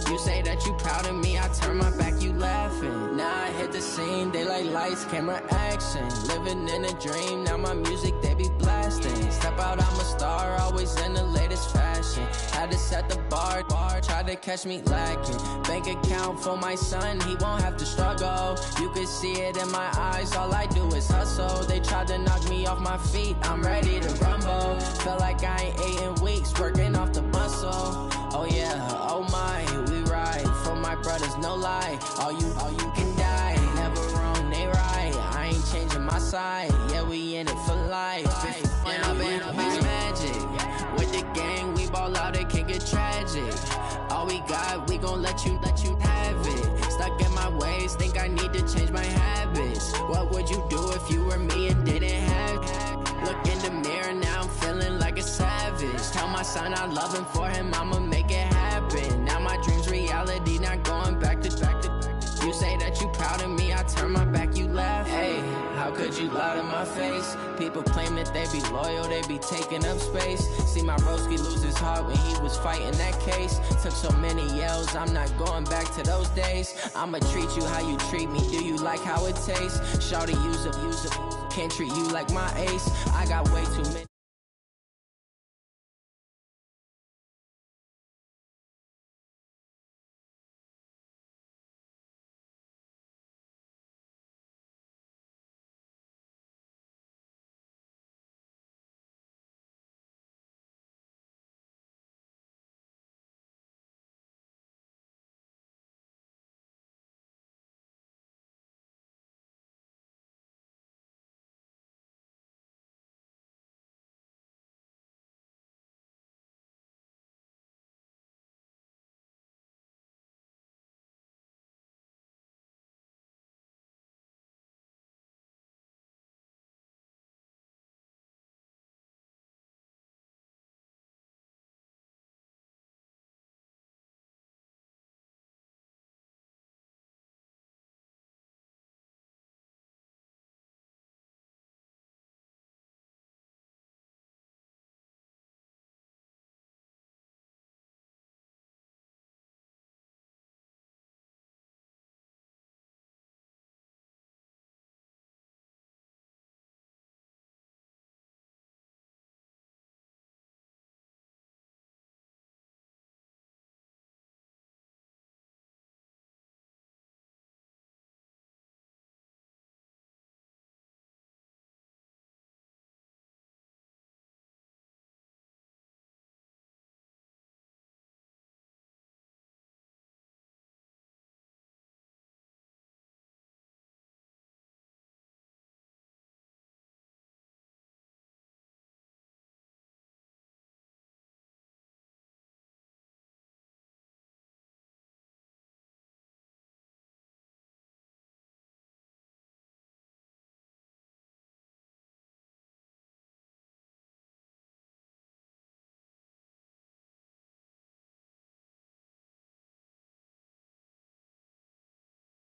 You say that you proud of me, I turn my back, you laughing. Now I hit the scene, they like lights, camera, action. Living in a dream, now my music, they be blasting. Step out, I'm a star, always in the latest fashion. Had to set the bar, try to catch me lacking. Bank account for my son, he won't have to struggle. You can see it in my eyes, all I do is hustle. They tried to knock me off my feet, I'm ready to rumble. Feel like I ain't ate in weeks, working off the muscle. Oh yeah, oh my, we ride for my brothers, no lie. All you can die, never wrong, they right. I ain't changing my side, yeah, we in it for life. When up and up is magic. With the gang, we ball out, it can get tragic. All we got, we gon' let you have it. Stuck in my ways, think I need to change my habits. What would you do if you were me and didn't have it? Look in the mirror, now I'm feeling like a savage. Tell my son I love him, for him I'ma make it happen. Now my dream's reality, not going back to. You say that you proud of me, I turn my back, you laugh. Hey, how could you lie to my face? People claim that they be loyal, they be taking up space. See my broski lose his heart when he was fighting that case. Took so many yells, I'm not going back to those days. I'ma treat you how you treat me, do you like how it tastes? Shawty, use up, can't treat you like my ace. I got way too many.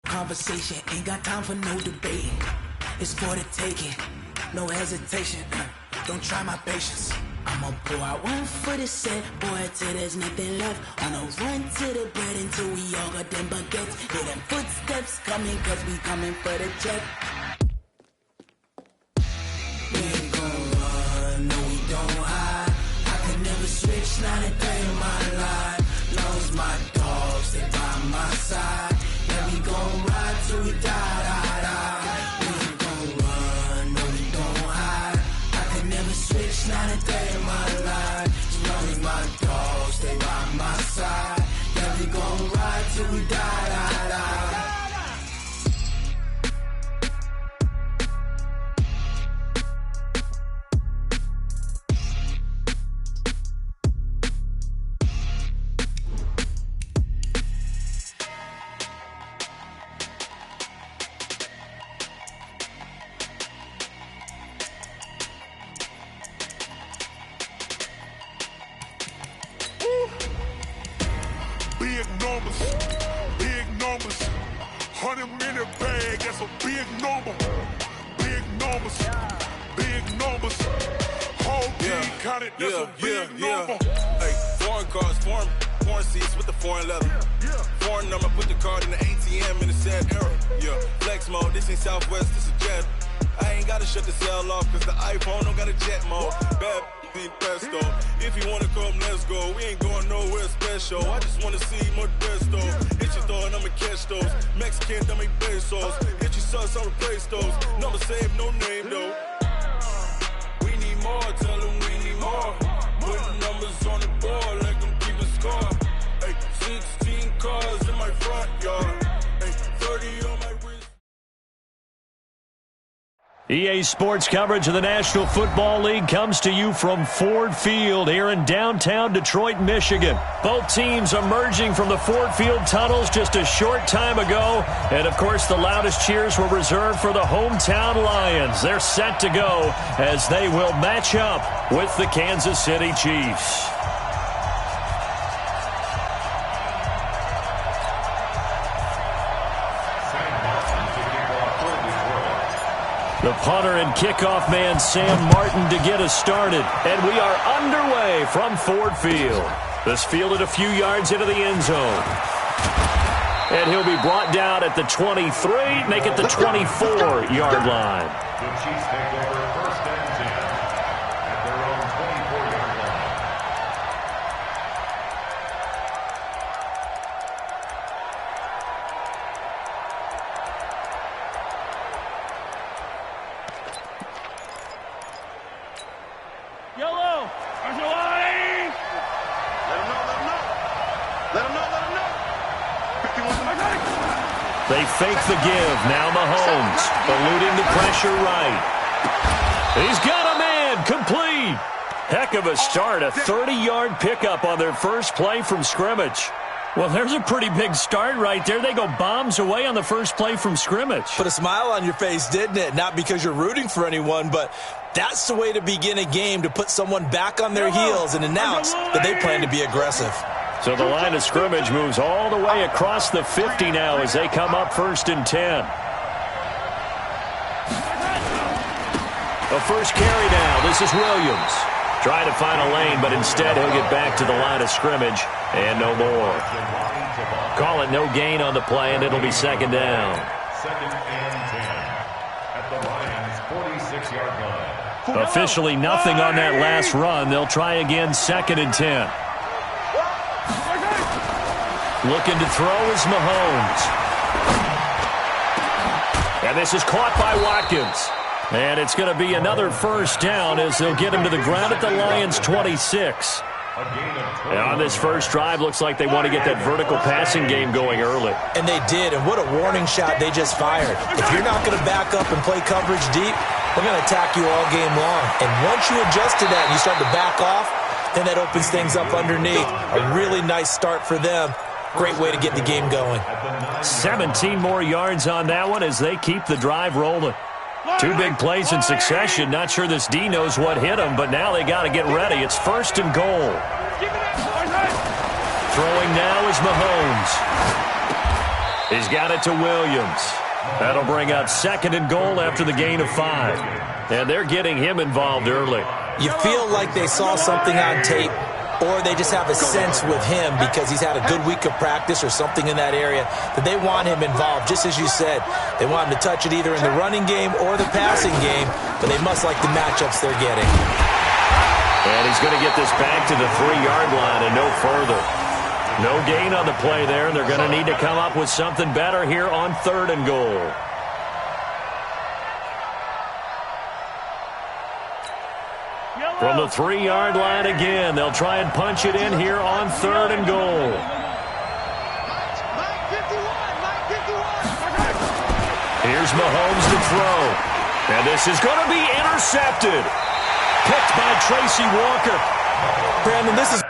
Conversation, ain't got time for no debating. It's for the taking, no hesitation. Don't try my patience. I'ma pour out one for the set, boy, till there's nothing left. On a run to the bread until we all got them baguettes. Hear them footsteps coming, cause we coming for the check. numbers. Big numbers. Whole team counted, that's a big number. Hey, foreign cars, foreign seats with the foreign leather. Foreign number, put the card in the ATM in the sad era. Yeah, flex mode, this ain't Southwest, this a jet. I ain't gotta shut the cell off, cause the iPhone don't got a jet mode. Bad ain't pesto. If you wanna come, let's go. We ain't going nowhere special. I just wanna see Modesto. Hit your thought, I'ma catch those. Mexican, I make pesos. Hit your sus, I'll replace those. Number saved, no name though. We need more, tell them we need more. Putting numbers on the board like I'm keeping score. Hey, 16 cars in my front yard. Hey, 30 on my wrist. EA Sports coverage of the National Football League comes to you from Ford Field here in downtown Detroit, Michigan. Both teams emerging from the Ford Field tunnels just a short time ago. And, of course, the loudest cheers were reserved for the hometown Lions. They're set to go as they will match up with the Kansas City Chiefs. The punter and kickoff man, Sam Martin, to get us started. And we are underway from Ford Field. This fielded a few yards into the end zone. And he'll be brought down at the 23, make it the 24-yard line. The Chiefs take over first and 10 at their own 24-yard line. Yellow. There's your line. Let him know, let him know. Let him know, let him know. 51. They fake the give. Now Mahomes eluding the pressure right. He's got a man. Complete. Heck of a start. A 30-yard pickup on their first play from scrimmage. Well, there's a pretty big start right there. They go bombs away on the first play from scrimmage. Put a smile on your face, didn't it? Not because you're rooting for anyone, but that's the way to begin a game, to put someone back on their heels and announce that they plan to be aggressive. So the line of scrimmage moves all the way across the 50 now as they come up first and 10. The first carry now. This is Williams. Trying to find a lane, but instead he'll get back to the line of scrimmage and no more. Call it no gain on the play, and it'll be second down. Second and 10 at the Lions' 46-yard line. Officially nothing on that last run. They'll try again, second and 10. Looking to throw is Mahomes. And this is caught by Watkins. And it's going to be another first down as they'll get him to the ground at the Lions' 26. And on this first drive, looks like they want to get that vertical passing game going early. And they did, and what a warning shot they just fired. If you're not going to back up and play coverage deep, we're going to attack you all game long. And once you adjust to that and you start to back off, then that opens things up underneath. A really nice start for them. Great way to get the game going. 17 more yards on that one as they keep the drive rolling. Two big plays in succession. Not sure this D knows what hit him, but now they got to get ready. It's first and goal. Throwing now is Mahomes. He's got it to Williams. That'll bring up second and goal after the gain of 5. And they're getting him involved early. You feel like they saw something on tape, or they just have a sense with him because he's had a good week of practice or something in that area that they want him involved. Just as you said, they want him to touch it either in the running game or the passing game, but they must like the matchups they're getting. And he's going to get this back to the 3-yard line and no further. No gain on the play there, and they're going to need to come up with something better here on third and goal. From the 3-yard line again, they'll try and punch it in here on third and goal. Here's Mahomes to throw. And this is going to be intercepted. Picked by Tracy Walker. Brandon, this is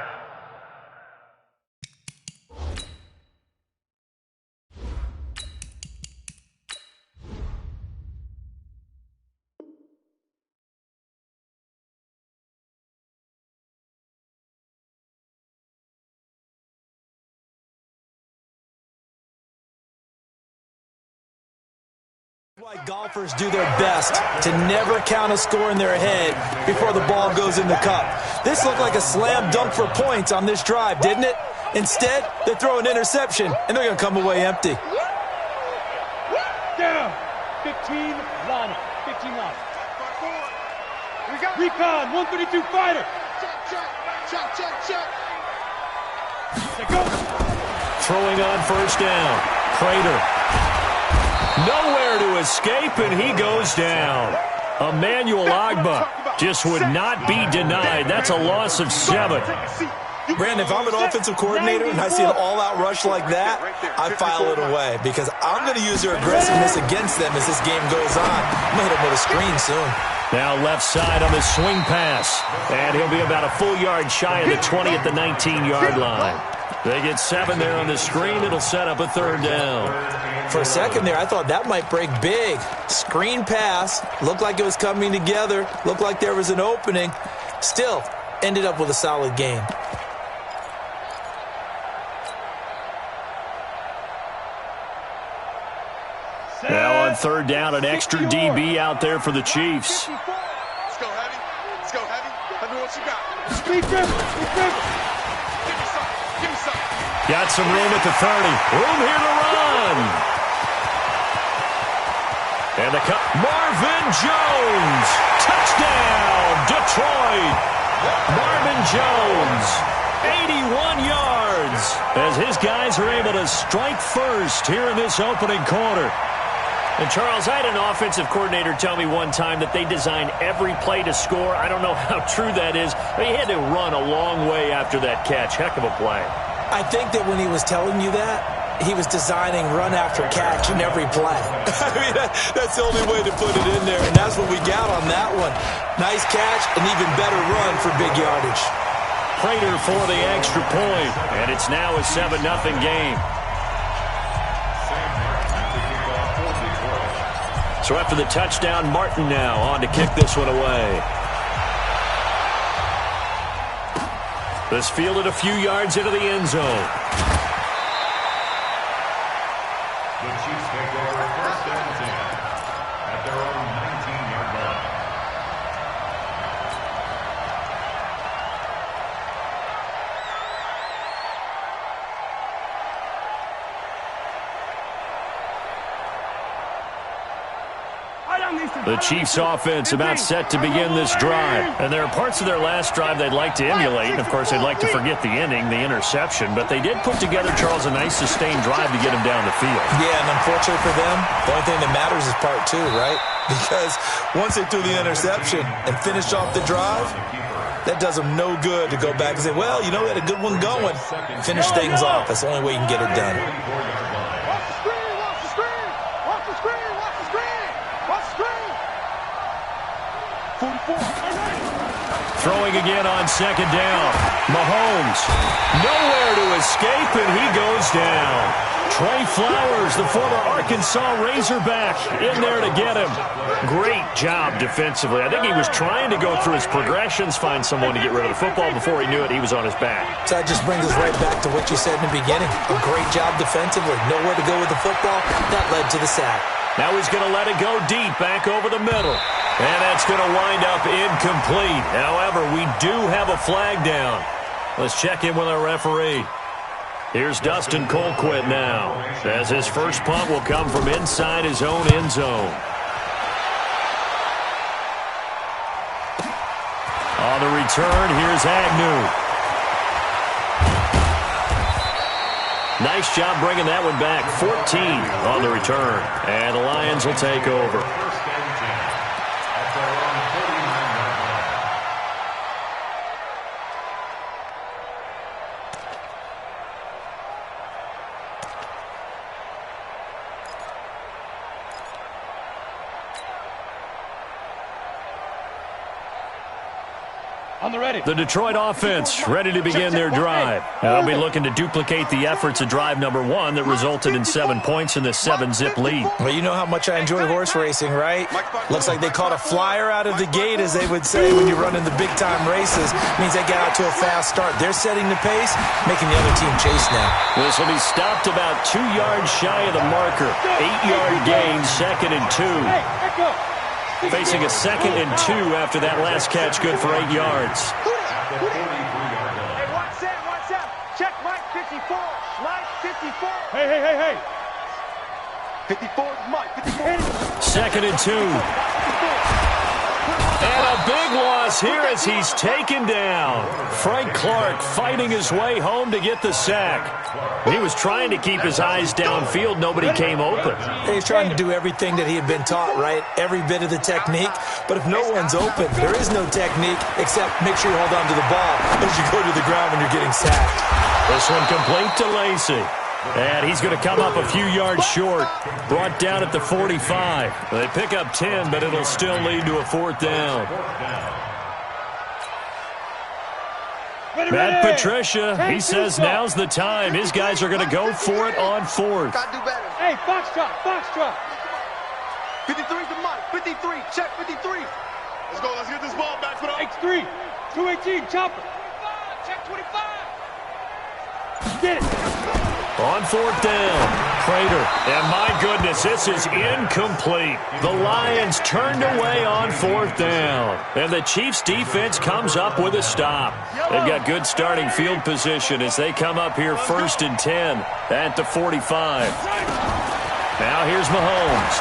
Why golfers do their best to never count a score in their head before the ball goes in the cup. This looked like a slam dunk for points on this drive, didn't it? Instead, they throw an interception, and they're going to come away empty. Down. 15 line. 15 line. Recon, 132 fighter. Check. Go. Throwing on first down. Prater. Nowhere to escape, and he goes down. Emmanuel Ogbah just would not be denied. That's a loss of 7. Brandon, if I'm an offensive coordinator and I see an all-out rush like that, I file it away because I'm going to use their aggressiveness against them as this game goes on. I'm going to hit them with a screen soon. Now left side on the swing pass, and he'll be about a full yard shy of the 20 at the 19-yard line. They get 7 there on the screen. It'll set up a third down. For a second there, I thought that might break big. Screen pass. Looked like it was coming together. Looked like there was an opening. Still, ended up with a solid game. Now on third down, an extra DB out there for the Chiefs. Let's go, Heavy. Let me what you got. Speed dribble. Give me some. Got some room at the 30. Room here to run. And the cut. Marvin Jones. Touchdown, Detroit. Marvin Jones. 81 yards as his guys are able to strike first here in this opening quarter. And, Charles, I had an offensive coordinator tell me one time that they design every play to score. I don't know how true that is. But he had to run a long way after that catch. Heck of a play. I think that when he was telling you that, he was designing run after catch in every play. I mean, that's the only way to put it in there, and that's what we got on that one. Nice catch, an even better run for big yardage. Prater for the extra point, and it's now a 7-0 game. So after the touchdown, Martin now on to kick this one away. This fielded a few yards into the end zone. The Chiefs take over first and 10 at their own 19-yard line. The Chiefs offense about set to begin this drive. And there are parts of their last drive they'd like to emulate. And, of course, they'd like to forget the ending, the interception. But they did put together, Charles, a nice sustained drive to get him down the field. Yeah, and unfortunately for them, the only thing that matters is part 2, right? Because once they threw the interception and finished off the drive, that does them no good to go back and say, well, you know, we had a good one going. Finish things off. That's the only way you can get it done. Throwing again on second down. Mahomes, nowhere to escape, and he goes down. Trey Flowers, the former Arkansas Razorback, in there to get him. Great job defensively. I think he was trying to go through his progressions, find someone to get rid of the football. Before he knew it, he was on his back. So that just brings us right back to what you said in the beginning. A great job defensively. Nowhere to go with the football. That led to the sack. Now he's going to let it go deep, back over the middle. And that's going to wind up incomplete. However, we do have a flag down. Let's check in with our referee. Here's Dustin Colquitt now, as his first punt will come from inside his own end zone. On the return, here's Agnew. Nice job bringing that one back. 14 on the return. And the Lions will take over. On the ready. The Detroit offense ready to begin their drive. They'll be looking to duplicate the efforts of drive number 1 that resulted in 7 points in the 7-zip lead. Well, you know how much I enjoy horse racing, right? Looks like they caught a flyer out of the gate, as they would say when you're running the big-time races. Means they get out to a fast start. They're setting the pace, making the other team chase now. This will be stopped about 2 yards shy of the marker. 8-yard gain, 2nd and 2. Facing a 2nd and 2 after that last catch, good for 8 yards. Hey, watch that. Check Mike 54. Mike 54. Hey. 54 is Mike. 54. 2nd and 2. And a big loss here as he's taken down. Frank Clark fighting his way home to get the sack. He was trying to keep his eyes downfield. Nobody came open. He's trying to do everything that he had been taught, right? Every bit of the technique. But if no one's open, there is no technique except make sure you hold on to the ball as you go to the ground when you're getting sacked. This one complete to Lacey. And he's going to come up a few yards short. Brought down at the 45. They pick up 10, but it'll still lead to a 4th down. Matt Patricia, he says now's the time. His guys are going to go for it on 4th. Hey, Foxtrot. 53's the Mike. 53. Check 53. Let's go. Let's get this ball back. X3. 218. Chopper. Check 25. Get it. On 4th down, Prater. And my goodness, this is incomplete. The Lions turned away on 4th down. And the Chiefs' defense comes up with a stop. They've got good starting field position as they come up here 1st and 10 at the 45. Now here's Mahomes.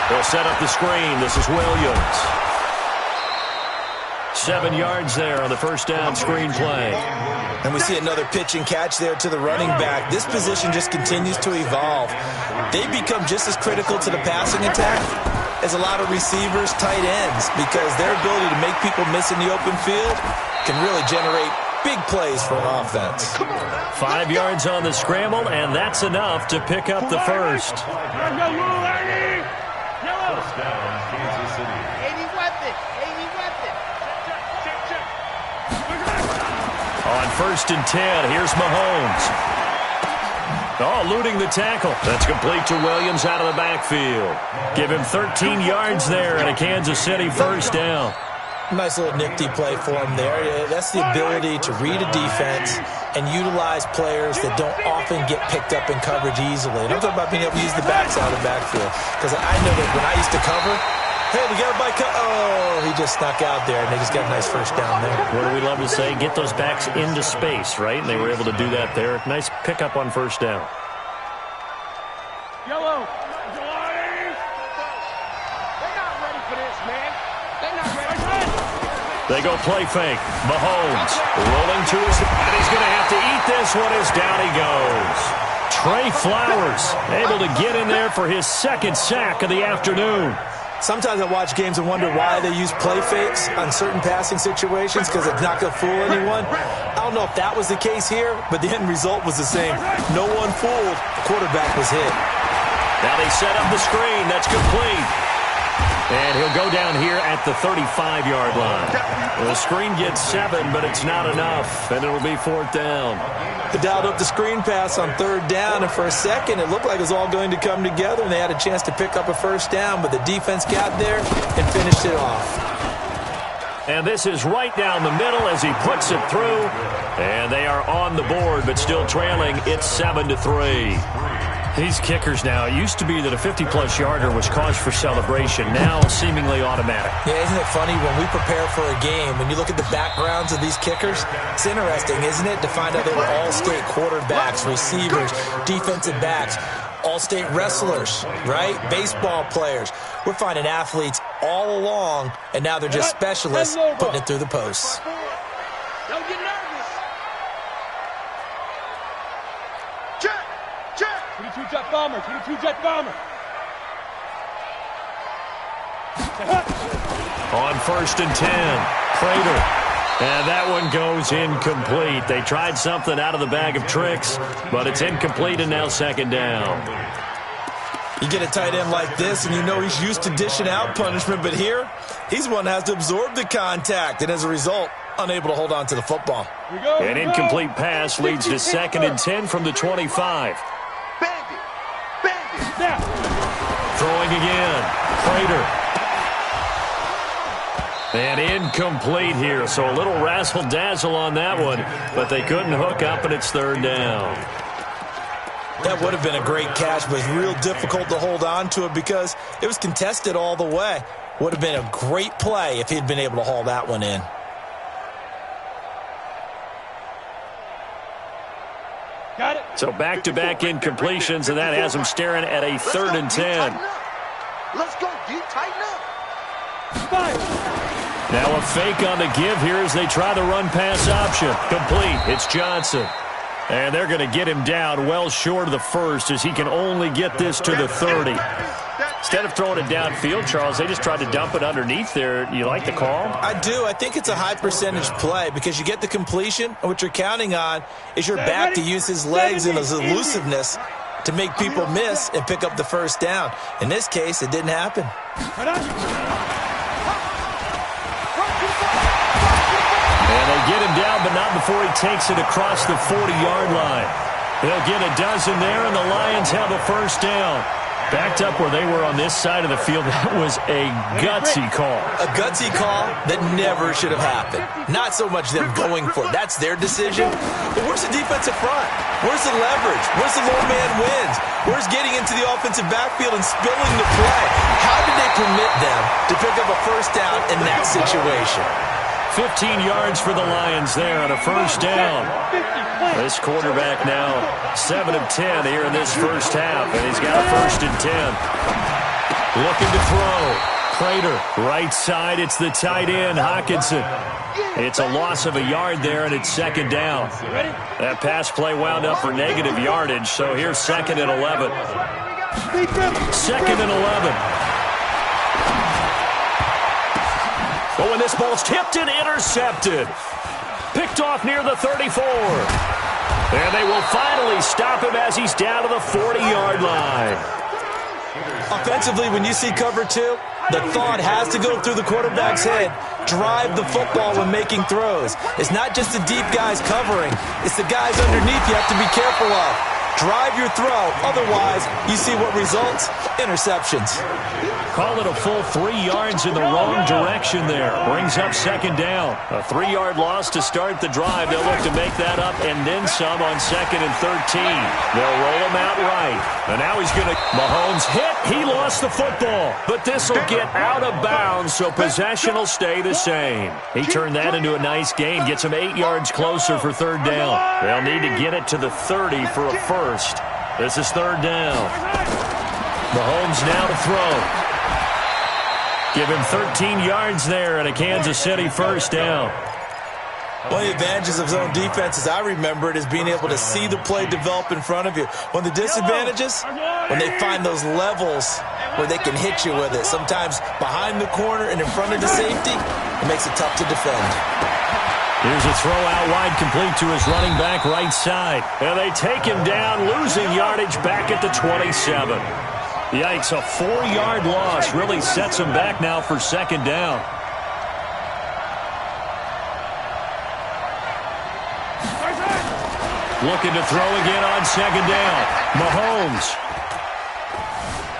They'll set up the screen. This is Williams. 7 yards there on the 1st down screen play. And we see another pitch and catch there to the running back. This position just continues to evolve. They become just as critical to the passing attack as a lot of receivers, tight ends, because their ability to make people miss in the open field can really generate big plays for an offense. 5 yards on the scramble, and that's enough to pick up the 1st. First down, Kansas City. 80 weapon. On 1st and 10, here's Mahomes. Oh, eluding the tackle. That's complete to Williams out of the backfield. Give him 13 yards there and a Kansas City 1st down. Nice little nifty play for him there. That's the ability to read a defense and utilize players that don't often get picked up in coverage easily. And I'm talking about being able to use the backs out of the backfield. Because I know that when I used to cover, hey, we got a bike. Oh, he just snuck out there, and they just got a nice 1st down there. What do we love to say? Get those backs into space, right? And they were able to do that there. Nice pickup on 1st down. Yellow. They're not ready for this, man. They're not ready. They go play fake. Mahomes rolling to his, and he's going to have to eat this one as down he goes. Trey Flowers able to get in there for his 2nd sack of the afternoon. Sometimes I watch games and wonder why they use play fakes on certain passing situations, because it's not going to fool anyone. I don't know if that was the case here, but the end result was the same. No one fooled. The quarterback was hit. Now they set up the screen. That's complete. And he'll go down here at the 35-yard line. The screen gets 7, but it's not enough, and it'll be 4th down. They dialed up the screen pass on 3rd down, and for a second it looked like it was all going to come together, and they had a chance to pick up a 1st down, but the defense got there and finished it off. And this is right down the middle as he puts it through, and they are on the board, but still trailing. It's 7-3. These kickers now, it used to be that a 50-plus yarder was cause for celebration. Now seemingly automatic. Yeah, isn't it funny when we prepare for a game, when you look at the backgrounds of these kickers, it's interesting, isn't it, to find out they were all-state quarterbacks, receivers, defensive backs, all-state wrestlers, right? Baseball players. We're finding athletes all along, and now they're just specialists putting it through the posts. Don't get nervous. Check. 22 jet bomber. On 1st and 10, Prater. And that one goes incomplete. They tried something out of the bag of tricks, but it's incomplete and now 2nd down. You get a tight end like this, and you know he's used to dishing out punishment, but here, he's one that has to absorb the contact, and as a result, unable to hold on to the football. An incomplete pass leads to 2nd and 10 from the 25. Throwing again. Prater. And incomplete here, so a little razzle-dazzle on that one, but they couldn't hook up, and it's 3rd down. That would have been a great catch, but it's real difficult to hold on to it because it was contested all the way. Would have been a great play if he'd been able to haul that one in. Got it. So back-to-back incompletions, and that has him staring at a 3rd and 10. Let's go, D. Tighten up. Now a fake on the give here as they try the run-pass option. Complete. It's Johnson. And they're going to get him down well short of the 1st as he can only get this to the 30. Instead of throwing it downfield, Charles, they just tried to dump it underneath there. You like the call? I do. I think it's a high-percentage play because you get the completion, and what you're counting on is your back to use his legs and his elusiveness to make people miss and pick up the 1st down. In this case, it didn't happen. And they get him down, but not before he takes it across the 40-yard line. They'll get a dozen there, and the Lions have a 1st down. Backed up where they were on this side of the field, that was a gutsy call. A gutsy call that never should have happened. Not so much them going for it. That's their decision. But where's the defensive front? Where's the leverage? Where's the low man wins? Where's getting into the offensive backfield and spilling the play? How did they permit them to pick up a 1st down in that situation? 15 yards for the Lions there on a 1st down. This quarterback now 7 of 10 here in this 1st half, and he's got a 1st and 10. Looking to throw. Prater, right side. It's the tight end, Hawkinson. It's a loss of a yard there, and it's 2nd down. That pass play wound up for negative yardage, so here's 2nd and 11. 2nd and 11. Oh, and this ball's tipped and intercepted. Picked off near the 34. And they will finally stop him as he's down to the 40-yard line. Offensively, when you see cover 2, the thought has to go through the quarterback's head. Drive the football when making throws. It's not just the deep guys covering. It's the guys underneath you have to be careful of. Drive your throw. Otherwise, you see what results? Interceptions. Call it a full 3 yards in the wrong direction there. Brings up 2nd down. A 3-yard loss to start the drive. They'll look to make that up and then some on 2nd and 13. They'll roll him out right. And now he's going to... Mahomes hit. He lost the football. But this will get out of bounds, so possession will stay the same. He turned that into a nice gain. Gets him 8 yards closer for 3rd down. They'll need to get it to the 30 for a 1st. This is 3rd down. Mahomes now to throw. Give him 13 yards there and a Kansas City 1st down. One of the advantages of zone defense, as I remember it, is being able to see the play develop in front of you. One of the disadvantages, when they find those levels where they can hit you with it, sometimes behind the corner and in front of the safety, it makes it tough to defend. Here's a throw out wide, complete to his running back right side. And they take him down, losing yardage back at the 27. Yikes, a 4-yard loss really sets him back now for 2nd down. Looking to throw again on 2nd down. Mahomes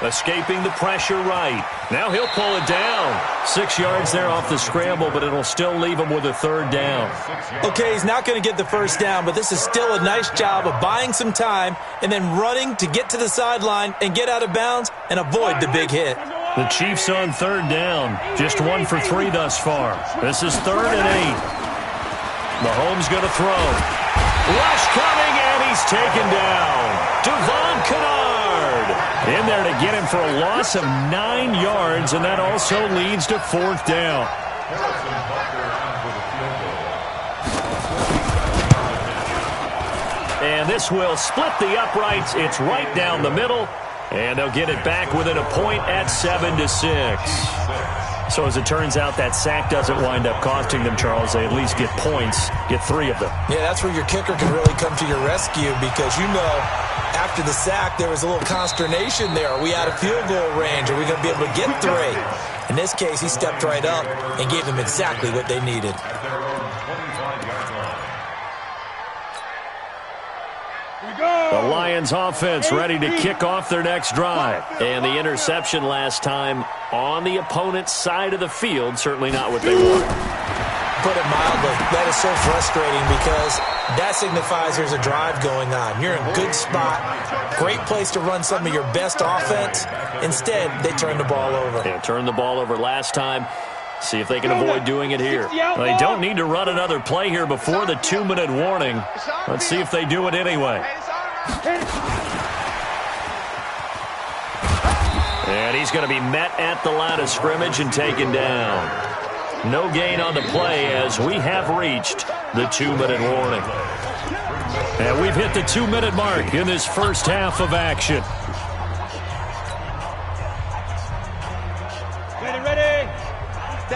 escaping the pressure right. Now he'll pull it down. 6 yards there off the scramble, but it'll still leave him with a 3rd down. Okay, he's not going to get the 1st down, but this is still a nice job of buying some time and then running to get to the sideline and get out of bounds and avoid the big hit. The Chiefs on 3rd down. Just 1 for 3 thus far. This is 3rd and 8. Mahomes going to throw. Rush coming, and he's taken down. Devon Kennard in there to get him for a loss of 9 yards, and that also leads to 4th down. And this will split the uprights. It's right down the middle, and they'll get it back within a point at 7-6. So as it turns out, that sack doesn't wind up costing them, Charles. They at least get points, get 3 of them. Yeah, that's where your kicker can really come to your rescue because, after the sack, there was a little consternation there. Are we out of field goal range? Are we going to be able to get 3? In this case, he stepped right up and gave them exactly what they needed. The Lions offense ready to kick off their next drive. And the interception last time on the opponent's side of the field, certainly not what they wanted. Put it mildly, that is so frustrating because that signifies there's a drive going on. You're in a good spot, great place to run some of your best offense. Instead, they turn the ball over. Yeah, turned the ball over last time. See if they can avoid doing it here. They don't need to run another play here before the 2-minute warning. Let's see if they do it anyway. And he's going to be met at the line of scrimmage and taken down. No gain on the play as we have reached the 2-minute warning. And we've hit the 2-minute mark in this first half of action.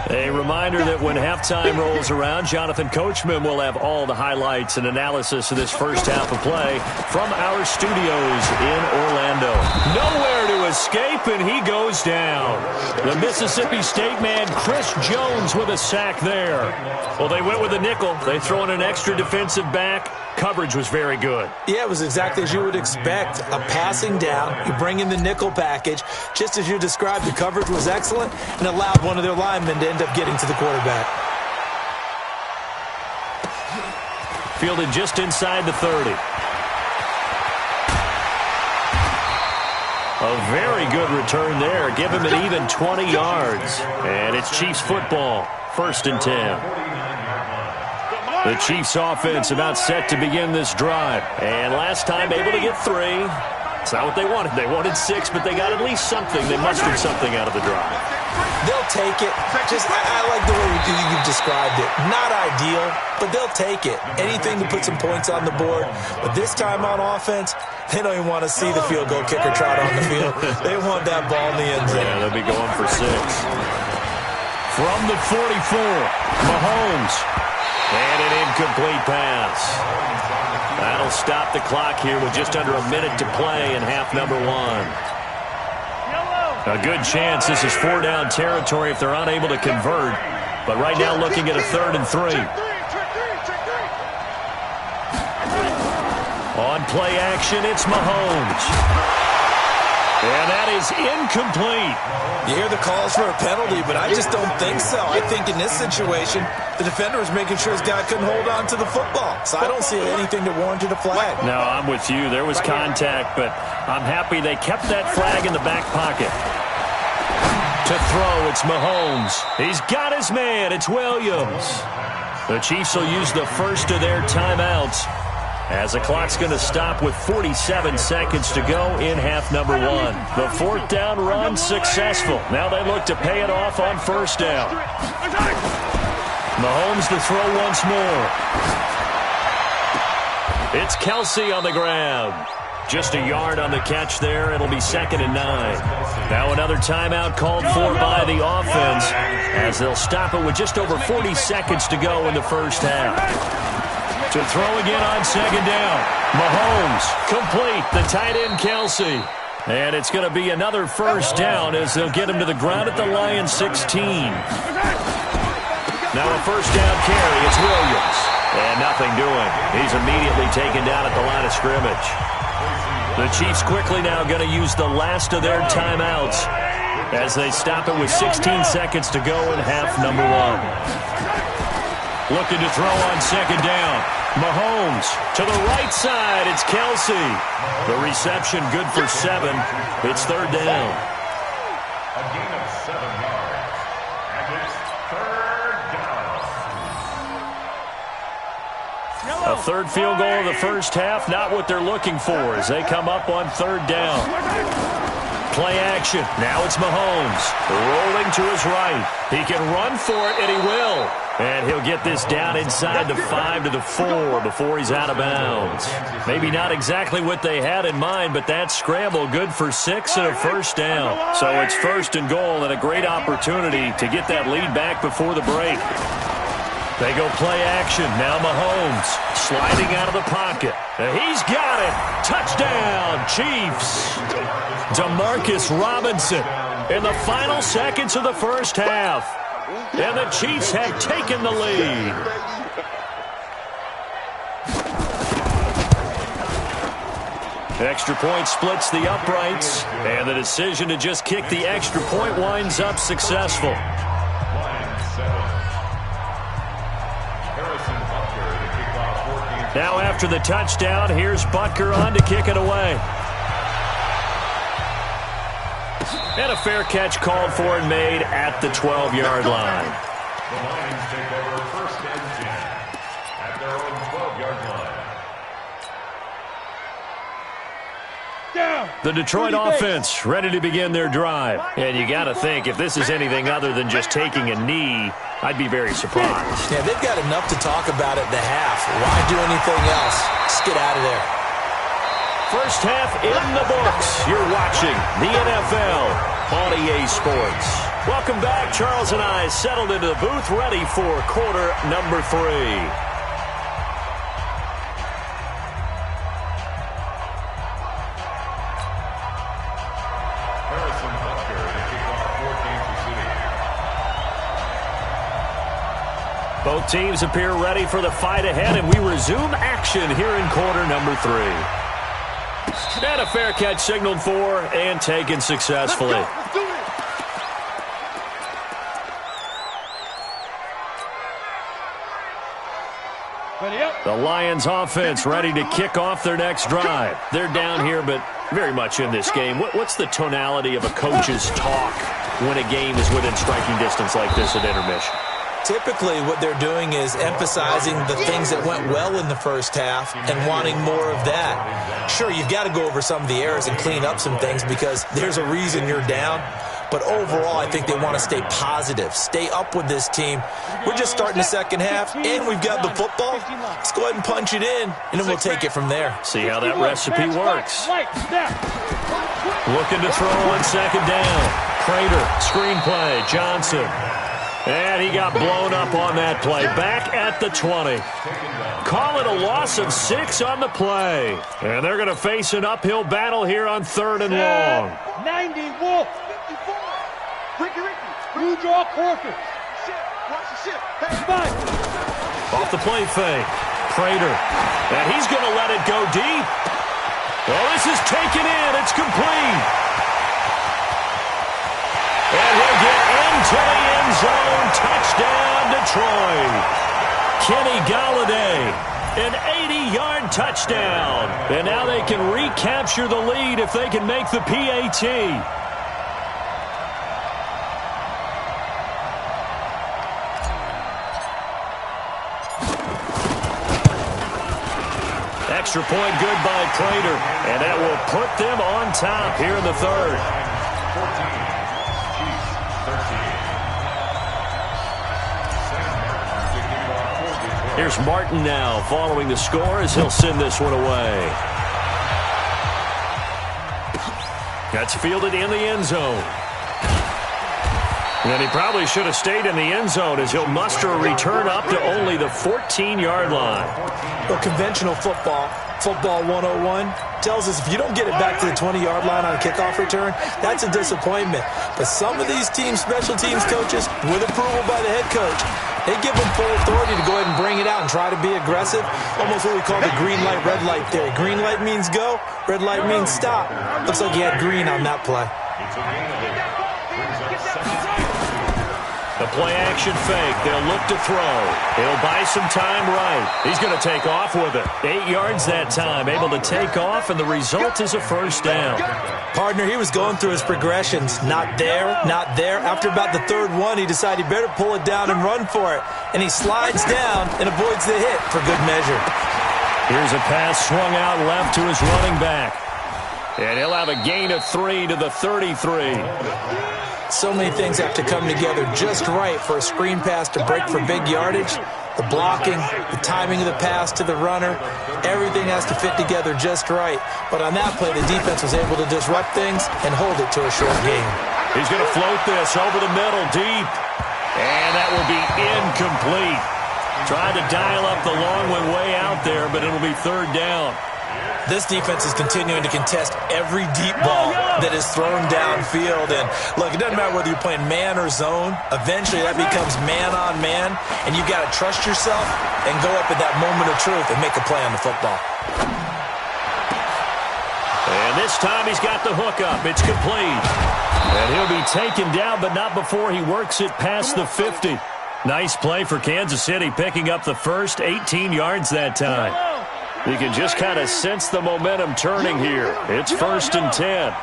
A reminder that when halftime rolls around, Jonathan Coachman will have all the highlights and analysis of this first half of play from our studios in Orlando. Nowhere to escape, and he goes down. The Mississippi State man, Chris Jones, with a sack there. Well, they went with a nickel. They throw in an extra defensive back. Coverage was very good. Yeah, it was exactly as you would expect. A passing down, you bring in the nickel package. Just as you described, the coverage was excellent and allowed one of their linemen to end up getting to the quarterback. Fielded just inside the 30. A very good return there. Give him an even 20 yards. And it's Chiefs football. 1st and 10. The Chiefs offense about set to begin this drive. And last time able to get 3. It's not what they wanted. They wanted 6, but they got at least something. They mustered something out of the drive. They'll take it. I like the way you've described it. Not ideal, but they'll take it. Anything to put some points on the board. But this time on offense, they don't even want to see the field goal kicker trot on the field. They want that ball in the end zone. Yeah, they'll be going for 6. From the 44, Mahomes. And an incomplete pass. That'll stop the clock here with just under a minute to play in half number 1. A good chance this is 4-down territory if they're unable to convert. But right now looking at a 3rd and 3. On play action, it's Mahomes. And that is incomplete. You hear the calls for a penalty, but I just don't think so. I think in this situation, the defender was making sure his guy couldn't hold on to the football. So I don't see anything that warranted a flag. No, I'm with you. There was contact, but I'm happy they kept that flag in the back pocket. To throw, it's Mahomes. He's got his man. It's Williams. The Chiefs will use the first of their timeouts as the clock's going to stop with 47 seconds to go in half number 1. The 4th down run successful. Now they look to pay it off on 1st down. Mahomes to throw once more. It's Kelsey on the ground. Just a yard on the catch there. It'll be 2nd and 9. Now another timeout called for by the offense as they'll stop it with just over 40 seconds to go in the first half. To throw again on 2nd down. Mahomes, complete. The tight end, Kelsey. And it's going to be another 1st down as they'll get him to the ground at the Lions 16. Now a 1st down carry. It's Williams. And nothing doing. He's immediately taken down at the line of scrimmage. The Chiefs quickly now going to use the last of their timeouts as they stop it with 16 seconds to go in half number 1. Looking to throw on 2nd down. Mahomes to the right side. It's Kelsey. The reception good for 7. It's 3rd down. A gain of 7 yards. And it's 3rd down. A 3rd field goal of the first half. Not what they're looking for as they come up on 3rd down. Play action. Now it's Mahomes. Rolling to his right. He can run for it, and he will. And he'll get this down inside the 5 to the 4 before he's out of bounds. Maybe not exactly what they had in mind, but that scramble good for 6 and a first down. So it's 1st and goal and a great opportunity to get that lead back before the break. They go play action. Now Mahomes sliding out of the pocket. He's got it. Touchdown, Chiefs. Demarcus Robinson in the final seconds of the first half. And the Chiefs have taken the lead. Extra point splits the uprights. And the decision to just kick the extra point winds up successful. Now after the touchdown, here's Butker on to kick it away. And a fair catch called for and made at the 12-yard line. The Lions take over 1st and 10 at their own 12-yard line. The Detroit offense ready to begin their drive. And you got to think, if this is anything other than just taking a knee, I'd be very surprised. Yeah, they've got enough to talk about at the half. Why do anything else? Just get out of there. First half in the books. You're watching the NFL on EA Sports. Welcome back. Charles and I settled into the booth, ready for quarter number 3. Both teams appear ready for the fight ahead, and we resume action here in quarter number 3. And a fair catch signaled for and taken successfully. Let's do it. The Lions offense ready to kick off their next drive. They're down here, but very much in this game. What's the tonality of a coach's talk when a game is within striking distance like this at intermission? Typically, what they're doing is emphasizing the things that went well in the first half and wanting more of that. Sure, you've got to go over some of the errors and clean up some things because there's a reason you're down. But overall, I think they want to stay positive, stay up with this team. We're just starting the second half, and we've got the football. Let's go ahead and punch it in, and then we'll take it from there. See how that recipe works. Looking to throw on 2nd down. Prater, screenplay, Johnson. And he got blown up on that play. Back at the 20. Call it a loss of 6 on the play. And they're going to face an uphill battle here on 3rd and long. 90 Wolf. 54. Ricky. Blue draw Corker. Watch the ship. Off the play fake. Prater. And he's going to let it go deep. Well, this is taken in. It's complete. And he'll get into the end zone. Touchdown, Detroit. Kenny Golladay, an 80-yard touchdown. And now they can recapture the lead if they can make the PAT. Extra point good by Prater. And that will put them on top here in the 3rd. 14. Here's Martin now following the score as he'll send this one away. That's fielded in the end zone. And he probably should have stayed in the end zone as he'll muster a return up to only the 14-yard line. Well, conventional football 101, tells us if you don't get it back to the 20-yard line on a kickoff return, that's a disappointment. But some of these special teams coaches, with approval by the head coach, they give them full authority to go ahead and bring it out and try to be aggressive. Almost what we call the green light, red light theory. Green light means go, red light means stop. Looks like he had green on that play. The play-action fake. They'll look to throw. He'll buy some time right. He's going to take off with it. 8 yards that time. Able to take off, and the result is a first down. Partner, he was going through his progressions. Not there, not there. After about the 3rd one, he decided he better pull it down and run for it. And he slides down and avoids the hit for good measure. Here's a pass swung out left to his running back. And he'll have a gain of 3 to the 33. So many things have to come together just right for a screen pass to break for big yardage. The blocking, the timing of the pass to the runner, everything has to fit together just right. But on that play, the defense was able to disrupt things and hold it to a short gain. He's going to float this over the middle deep. And that will be incomplete. Tried to dial up the long one way out there, but it'll be third down. This defense is continuing to contest every deep ball that is thrown downfield. And, look, it doesn't matter whether you're playing man or zone. Eventually, that becomes man-on-man, and you've got to trust yourself and go up at that moment of truth and make a play on the football. And this time he's got the hook up. It's complete. And he'll be taken down, but not before he works it past the 50. Nice play for Kansas City, picking up the first 18 yards that time. You can just kind of sense the momentum turning here. It's 1st and 10.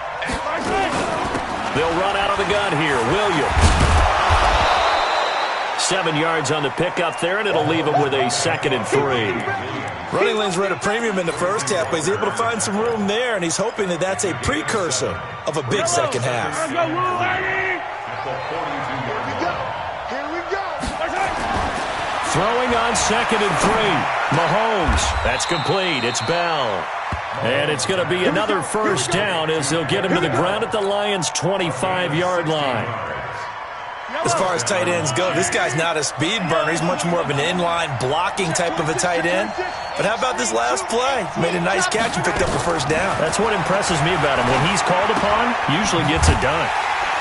They'll run out of the gun here. Williams. 7 yards on the pickup there, and it'll leave him with a 2nd and 3. Running lanes were at a premium in the first half, but he's able to find some room there, and he's hoping that that's a precursor of a big second half. Throwing on 2nd and 3. Mahomes. That's complete. It's Bell. And it's going to be another first down as they'll get him to the ground at the Lions' 25-yard line. As far as tight ends go, this guy's not a speed burner. He's much more of an inline blocking type of a tight end. But how about this last play? Made a nice catch and picked up a first down. That's what impresses me about him. When he's called upon, usually gets it done.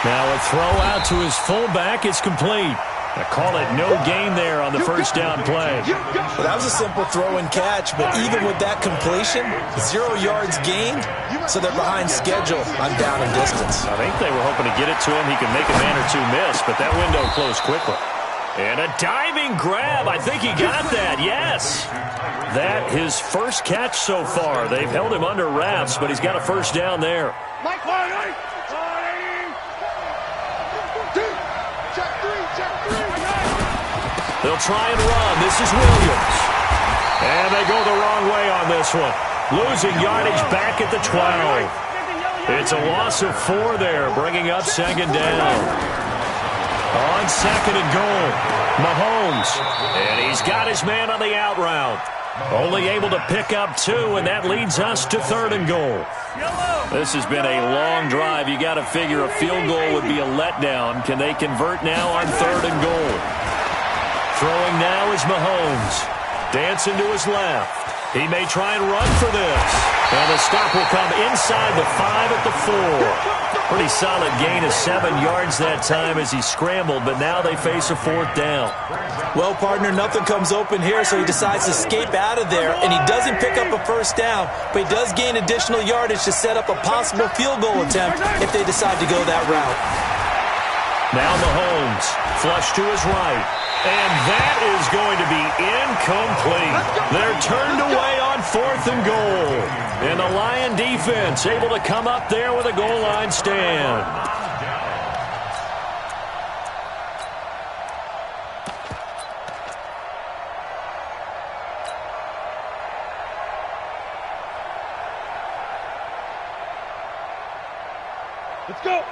Now a throw out to his fullback is complete. I call it no gain there on the first down play. Well, that was a simple throw and catch, but even with that completion, 0 yards gained, so they're behind schedule on down and distance. I think they were hoping to get it to him. He could make a man or two miss, but that window closed quickly. And a diving grab. I think he got that. Yes. That his first catch so far. They've held him under wraps, but he's got a first down there. They'll try and run. This is Williams. And they go the wrong way on this one. Losing yardage back at the 12. It's a loss of 4 there, bringing up 2nd down. On 2nd and goal, Mahomes. And he's got his man on the out route. Only able to pick up 2, and that leads us to 3rd and goal. This has been a long drive. You got to figure a field goal would be a letdown. Can they convert now on 3rd and goal? Throwing now is Mahomes. Dancing to his left. He may try and run for this. And the stop will come inside the 5 at the 4. Pretty solid gain of 7 yards that time as he scrambled, but now they face a 4th down. Well, partner, nothing comes open here, so he decides to escape out of there, and he doesn't pick up a first down, but he does gain additional yardage to set up a possible field goal attempt if they decide to go that route. Now Mahomes, flush to his right. And that is going to be incomplete. They're turned away on 4th and goal. And the Lion defense able to come up there with a goal line stand.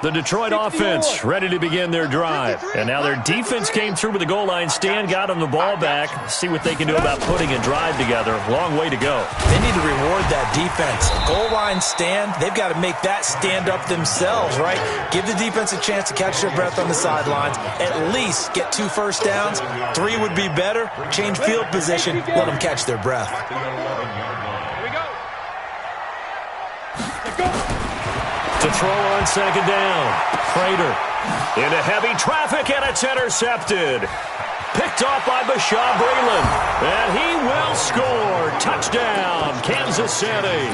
The Detroit offense ready to begin their drive. And now their defense came through with the goal line stand, got them the ball back. See what they can do about putting a drive together. Long way to go. They need to reward that defense. Goal line stand, they've got to make that stand up themselves, right? Give the defense a chance to catch their breath on the sidelines. At least get 2 first downs. 3 would be better. Change field position. Let them catch their breath. To throw on 2nd down. Prater into heavy traffic, and it's intercepted. Picked off by Bashaw Breeland. And he will score. Touchdown, Kansas City.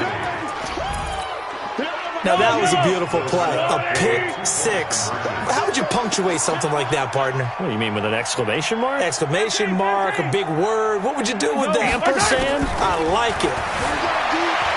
Now that was a beautiful play. A pick 6. How would you punctuate something like that, partner? What do you mean, with an exclamation mark? Exclamation mark, a big word. What would you do with that? Ampersand? I like it.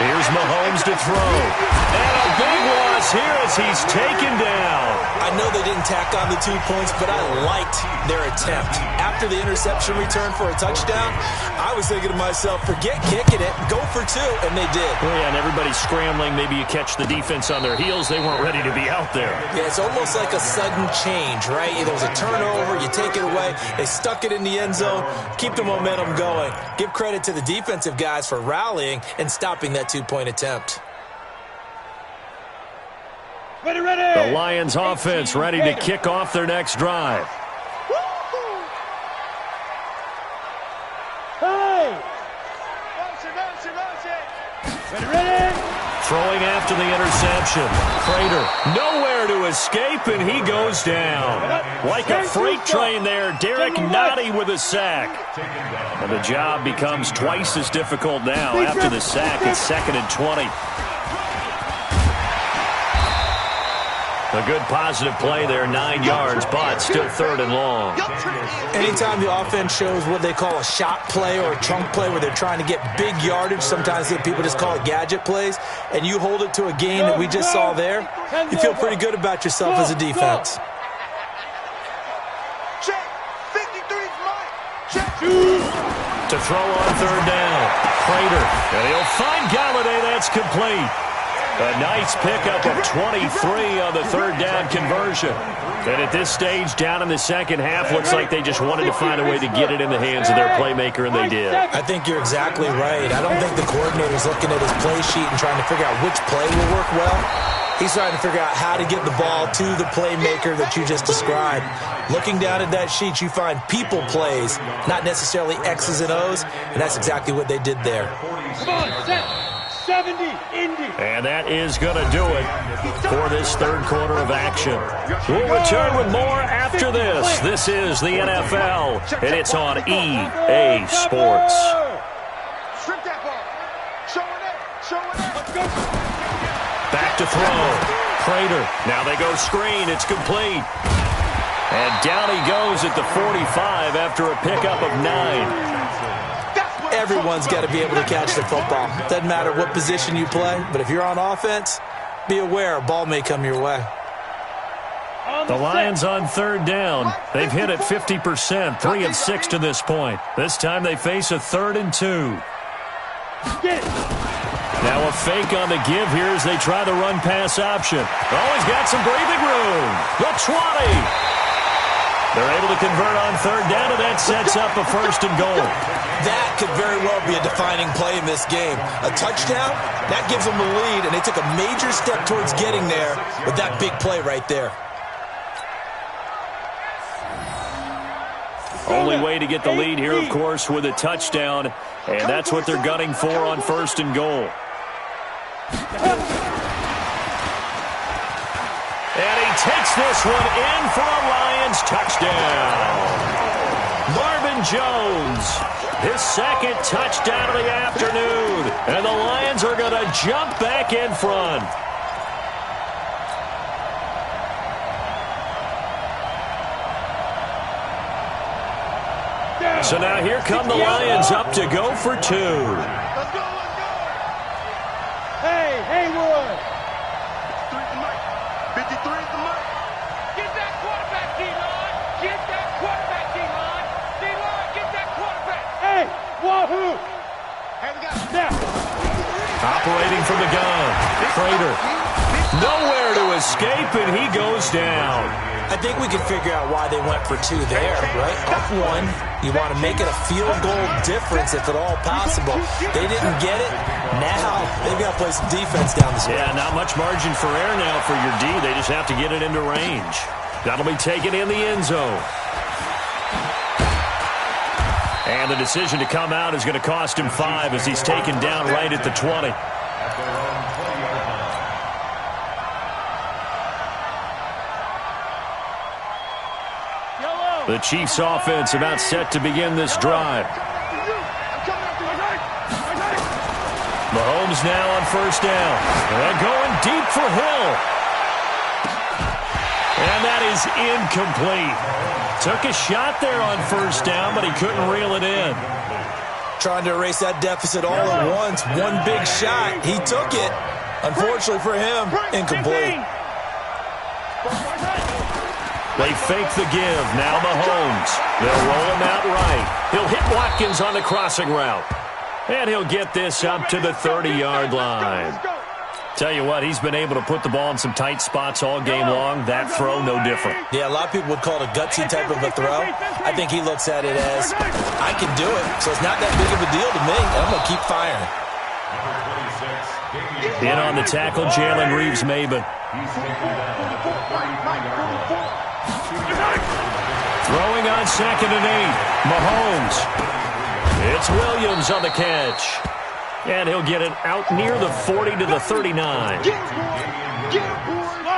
Here's Mahomes to throw. And a big loss here as he's taken down. I know they didn't tack on the 2 points, but I liked their attempt. After the interception return for a touchdown, I was thinking to myself, forget kicking it, go for 2, and they did. Well, yeah, and everybody's scrambling. Maybe you catch the defense on their heels. They weren't ready to be out there. Yeah, it's almost like a sudden change, right? There was a turnover, you take it away, they stuck it in the end zone, keep the momentum going. Give credit to the defensive guys for rallying and stopping that 2-point attempt. Ready, ready. The Lions offense ready to kick off their next drive. Hey! Ready, ready. Throwing after the interception. Prater nowhere to escape, and he goes down. Like a freight train there, Derek Nottie with a sack. And the job becomes twice as difficult now after the sack. It's 2nd and 20. A good positive play there, 9 yards, but still 3rd and long. Anytime the offense shows what they call a shot play or a chunk play where they're trying to get big yardage, sometimes people just call it gadget plays, and you hold it to a gain that we just saw there, you feel pretty good about yourself as a defense. To throw on 3rd down, Prater, and he'll find Galladay. That's complete. A nice pickup of 23 on the 3rd down conversion. And at this stage, down in the second half, looks like they just wanted to find a way to get it in the hands of their playmaker, and they did. I think you're exactly right. I don't think the coordinator's looking at his play sheet and trying to figure out which play will work well. He's trying to figure out how to get the ball to the playmaker that you just described. Looking down at that sheet, you find people plays, not necessarily X's and O's, and that's exactly what they did there. Come on, set. 70, Indy. And that is going to do it for this 3rd quarter of action. We'll return with more after this. This is the NFL, and it's on EA Sports. Back to throw. Prater. Now they go screen. It's complete. And down he goes at the 45 after a pickup of 9. Everyone's got to be able to catch the football. Doesn't matter what position you play, but if you're on offense, be aware a ball may come your way. The Lions on 3rd down. They've hit it 50%, 3 of 6 to this point. This time they face a 3rd and 2. Now a fake on the give here as they try the run-pass option. Oh, he's got some breathing room. The 20. They're able to convert on 3rd down, and that sets up a 1st and goal. That could very well be a defining play in this game. A touchdown, that gives them the lead, and they took a major step towards getting there with that big play right there. Only way to get the lead here, of course, with a touchdown, and that's what they're gunning for on 1st and goal. And he takes this one in for a Lions touchdown. Marvin Jones, his 2nd touchdown of the afternoon. And the Lions are going to jump back in front. So now here come the Lions up to go for 2. Let's go. Hey, Haywood. 53 is the mic. Get that quarterback, D-line. Get that quarterback, D-line. D-line, get that quarterback. Hey, wahoo. Hey, we got snap. Operating from the gun, Prater. Nowhere to escape, and he goes down. I think we can figure out why they went for 2 there, right? Up 1, you want to make it a field goal difference if at all possible. They didn't get it. Now they've got to play some defense down the stretch. Yeah, not much margin for error now for your D. They just have to get it into range. That'll be taken in the end zone. And the decision to come out is going to cost him 5 as he's taken down right at the 20. The Chiefs' offense about set to begin this drive. Mahomes now on 1st down. And going deep for Hill. And that is incomplete. Took a shot there on 1st down, but he couldn't reel it in. Trying to erase that deficit all at once. One big shot. He took it, Unfortunately for him, incomplete. They fake the give. Now Mahomes. They'll roll him out right. He'll hit Watkins on the crossing route. And he'll get this up to the 30-yard line. Tell you what, he's been able to put the ball in some tight spots all game long. That throw, no different. Yeah, a lot of people would call it a gutsy type of a throw. I think he looks at it as, I can do it, so it's not that big of a deal to me. I'm going to keep firing. In on the tackle, Jalen Reeves-Maybin. Throwing on 2nd and 8. Mahomes. It's Williams on the catch. And he'll get it out near the 40 to the 39.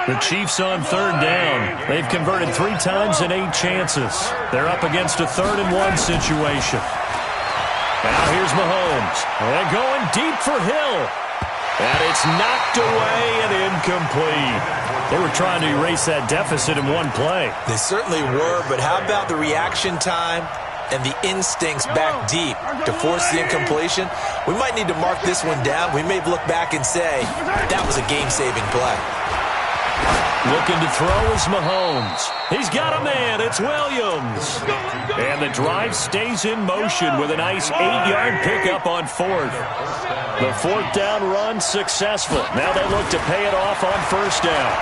The Chiefs on 3rd down. They've converted 3 times in 8 chances. They're up against a 3rd and 1 situation. Now here's Mahomes. And going deep for Hill. And it's knocked away and incomplete. They were trying to erase that deficit in one play. They certainly were, but how about the reaction time and the instincts back deep to force the incompletion? We might need to mark this one down. We may look back and say, that was a game-saving play. Looking to throw is Mahomes. He's got a man. It's Williams. And the drive stays in motion with a nice 8-yard pickup on 4th. The 4th down run successful. Now they look to pay it off on 1st down.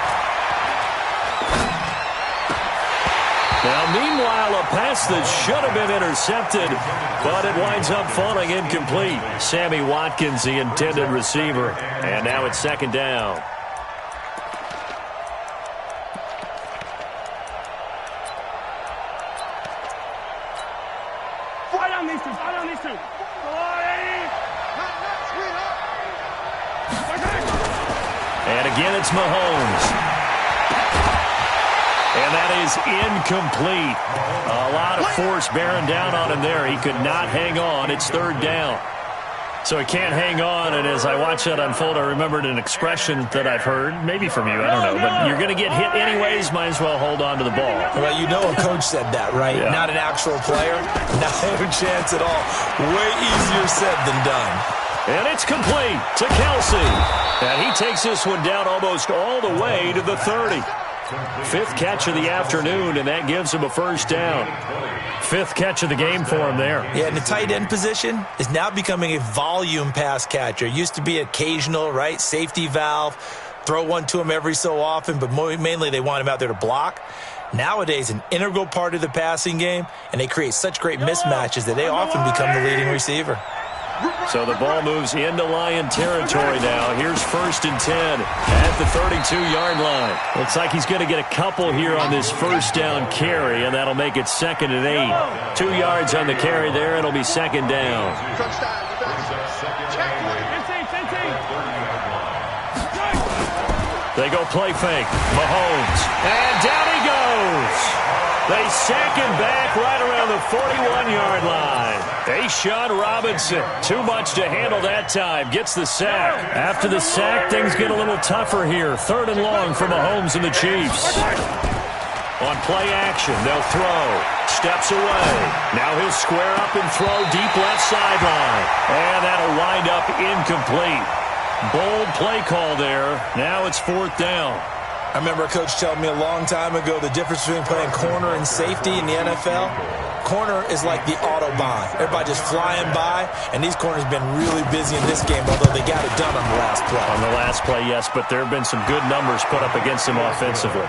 Now, meanwhile, a pass that should have been intercepted, but it winds up falling incomplete. Sammy Watkins, the intended receiver. And now it's 2nd down. And again, it's Mahomes. And that is incomplete. A lot of force bearing down on him there. He could not hang on. It's 3rd down. So he can't hang on, and as I watch that unfold, I remembered an expression that I've heard, maybe from you, I don't know, but you're going to get hit anyways, might as well hold on to the ball. Well, you know a coach said that, right? Yeah. Not an actual player. Not a chance at all. Way easier said than done. And it's complete to Kelsey. And he takes this one down almost all the way to the 30. 5th catch of the afternoon, and that gives him a 1st down. 5th catch of the game for him there. Yeah, and the tight end position is now becoming a volume pass catcher. Used to be occasional, right? Safety valve. Throw one to him every so often, but mainly they want him out there to block. Nowadays, an integral part of the passing game, and they create such great mismatches that they often become the leading receiver. So the ball moves into Lion territory now. Here's 1st and 10 at the 32-yard line. Looks like he's going to get a couple here on this 1st down carry, and that'll make it 2nd and 8. 2 yards on the carry there. It'll be 2nd down. They go play fake. Mahomes. And down he goes. They sack him back right around the 41-yard line. Ashawn Robinson, too much to handle that time, gets the sack. After the sack, things get a little tougher here. 3rd and long for Mahomes and the Chiefs. On play action, they'll throw. Steps away. Now he'll square up and throw deep left sideline. And that'll wind up incomplete. Bold play call there. Now it's 4th down. I remember a coach telling me a long time ago the difference between playing corner and safety in the NFL. Corner is like the Autobahn. Everybody just flying by, and these corners have been really busy in this game, although they got it done on the last play. On the last play, yes, but there have been some good numbers put up against them offensively.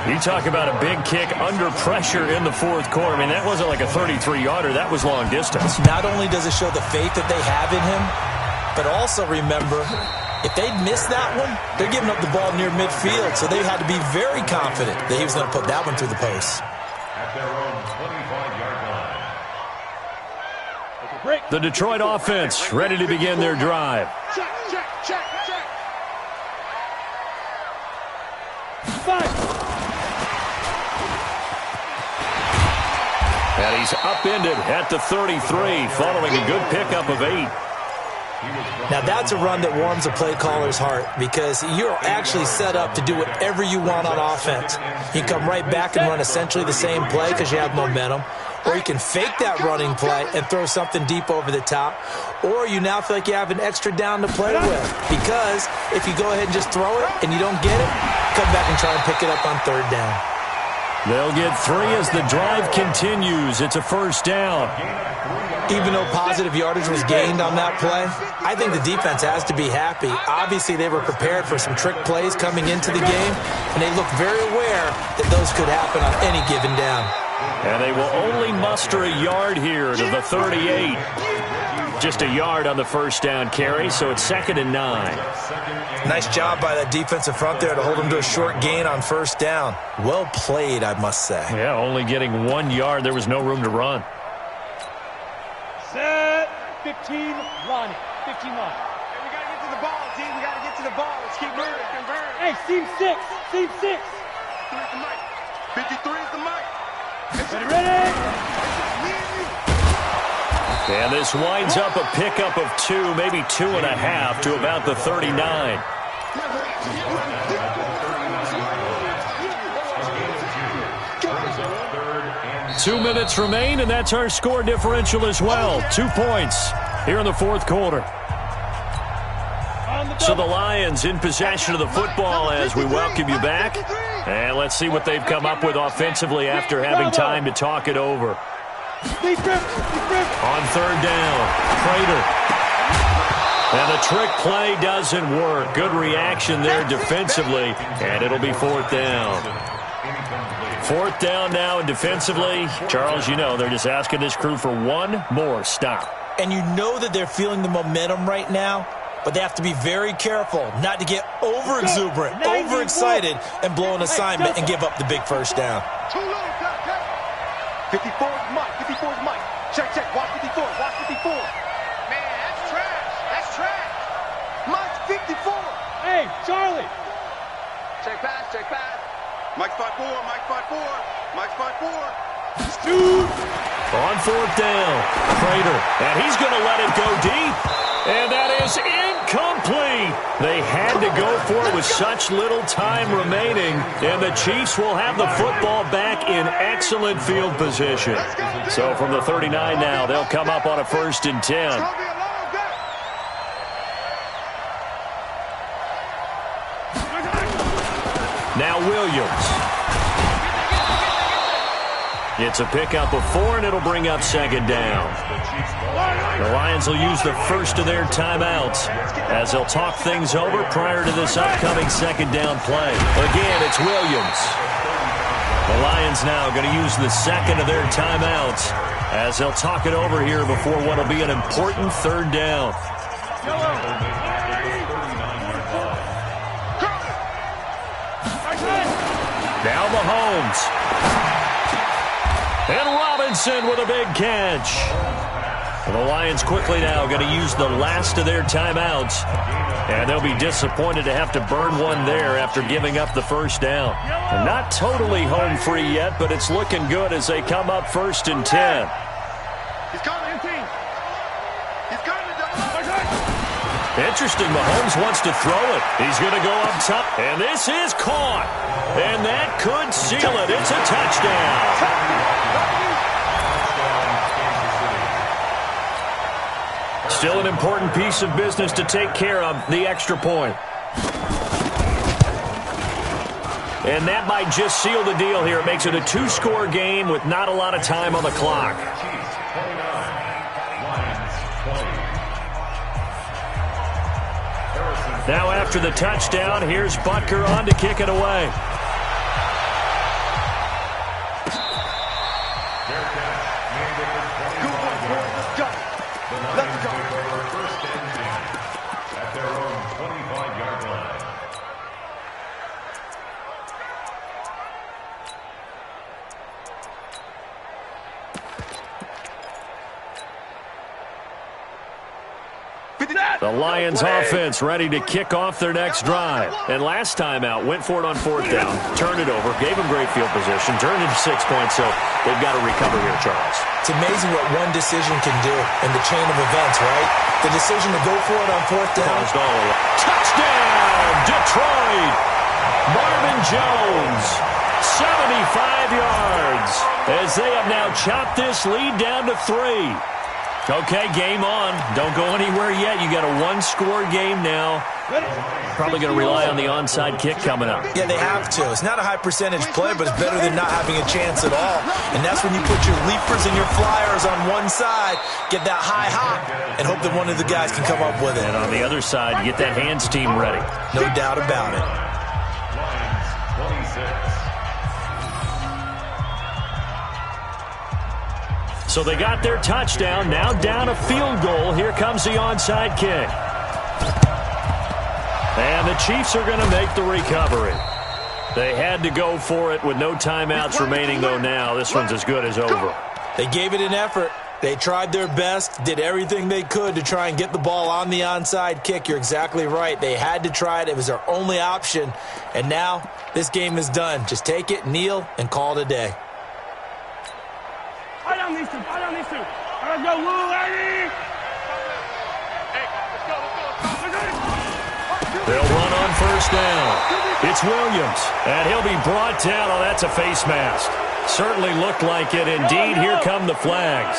You talk about a big kick under pressure in the 4th quarter. I mean, that wasn't like a 33-yarder. That was long distance. Not only does it show the faith that they have in him, but also remember, if they'd missed that one, they're giving up the ball near midfield, so they had to be very confident that he was going to put that one through the post. At their own 25-yard line. The Detroit offense ready to begin their drive. Check, check, check, check. 5. And he's upended at the 33, following a good pickup of 8. Now, that's a run that warms a play caller's heart because you're actually set up to do whatever you want on offense. You come right back and run essentially the same play because you have momentum, or you can fake that running play and throw something deep over the top, or you now feel like you have an extra down to play with. Because if you go ahead and just throw it and you don't get it, come back and try and pick it up on third down. They'll get 3 as the drive continues. It's a first down. Even though positive yardage was gained on that play, I think the defense has to be happy. Obviously, they were prepared for some trick plays coming into the game, and they looked very aware that those could happen on any given down. And they will only muster a yard here to the 38. Just a yard on the first down carry, so it's 2nd and 9. Nice job by that defensive front there to hold them to a short gain on first down. Well played, I must say. Yeah, only getting 1 yard. There was no room to run. Set. 15 line. 15 line. Hey, we got to get to the ball, team. We got to get to the ball. Let's keep moving. Hey, seam 6. Seam 6. 53 is the mic. Ready? And this winds up a pickup of 2, maybe 2.5 to about the 39. Two minutes remain, and that's our score differential as well. 2 points here in the fourth quarter. So the Lions in possession of the football as we welcome you back. And let's see what they've come up with offensively after having time to talk it over. On third down, Prater. And the trick play doesn't work. Good reaction there defensively, and it'll be 4th down. 4th down now, and defensively, Charles, you know, they're just asking this crew for one more stop. And you know that they're feeling the momentum right now, but they have to be very careful not to get over-exuberant, overexcited, and blow an assignment and give up the big first down. 54 is Mike. 54 is Mike. Check, check. Watch 54. Watch 54. Man, that's trash. That's trash. Mike's 54. Hey, Charlie. Check pass. Check pass. Mike's 5-4. Mike's 5-4. Mike's 5-4. Dude. On 4th down, Prater. And he's going to let it go deep. And that is incomplete. They had to go for it with such little time remaining. And the Chiefs will have the football back in excellent field position. So from the 39 now, they'll come up on a 1st and 10. Now Williams. It's a pickup of 4, and it'll bring up 2nd down. The Lions will use the first of their timeouts as they'll talk things over prior to this upcoming 2nd down play. Again, it's Williams. The Lions now going to use the 2nd of their timeouts as they'll talk it over here before what will be an important 3rd down. Now Mahomes. And Robinson with a big catch. And the Lions quickly now going to use the last of their timeouts. And they'll be disappointed to have to burn one there after giving up the first down. And not totally home free yet, but it's looking good as they come up 1st and 10. He's coming, team. He's coming, Interesting, Mahomes wants to throw it. He's going to go up top. And this is caught. And that could seal it. It's a touchdown. Still an important piece of business to take care of, the extra point. And that might just seal the deal here. It makes it a 2-score game with not a lot of time on the clock. Now after the touchdown, here's Butker on to kick it away. The Lions offense ready to kick off their next drive. And last time out, went for it on 4th down, turned it over, gave them great field position, turned into 6 points, so they've got to recover here, Charles. It's amazing what one decision can do in the chain of events, right? The decision to go for it on 4th down. Touchdown, Detroit! Marvin Jones. 75 yards as they have now chopped this lead down to 3. Okay, game on. Don't go anywhere yet. You got a one-score game now. Probably going to rely on the onside kick coming up. Yeah, they have to. It's not a high-percentage play, but it's better than not having a chance at all. And that's when you put your leapers and your flyers on one side, get that high hop, and hope that one of the guys can come up with it. And on the other side, get that hands team ready. No doubt about it. Lions 26. So they got their touchdown. Now down a field goal. Here comes the onside kick. And the Chiefs are going to make the recovery. They had to go for it with no timeouts remaining, though, now. This one's as good as over. They gave it an effort. They tried their best, did everything they could to try and get the ball on the onside kick. You're exactly right. They had to try it. It was their only option. And now this game is done. Just take it, kneel, and call it a day. Fight on these two. Let's go, Lou, Eddie. They'll run on first down. It's Williams, and he'll be brought down. Oh, that's a face mask. Certainly looked like it. Indeed, here come the flags.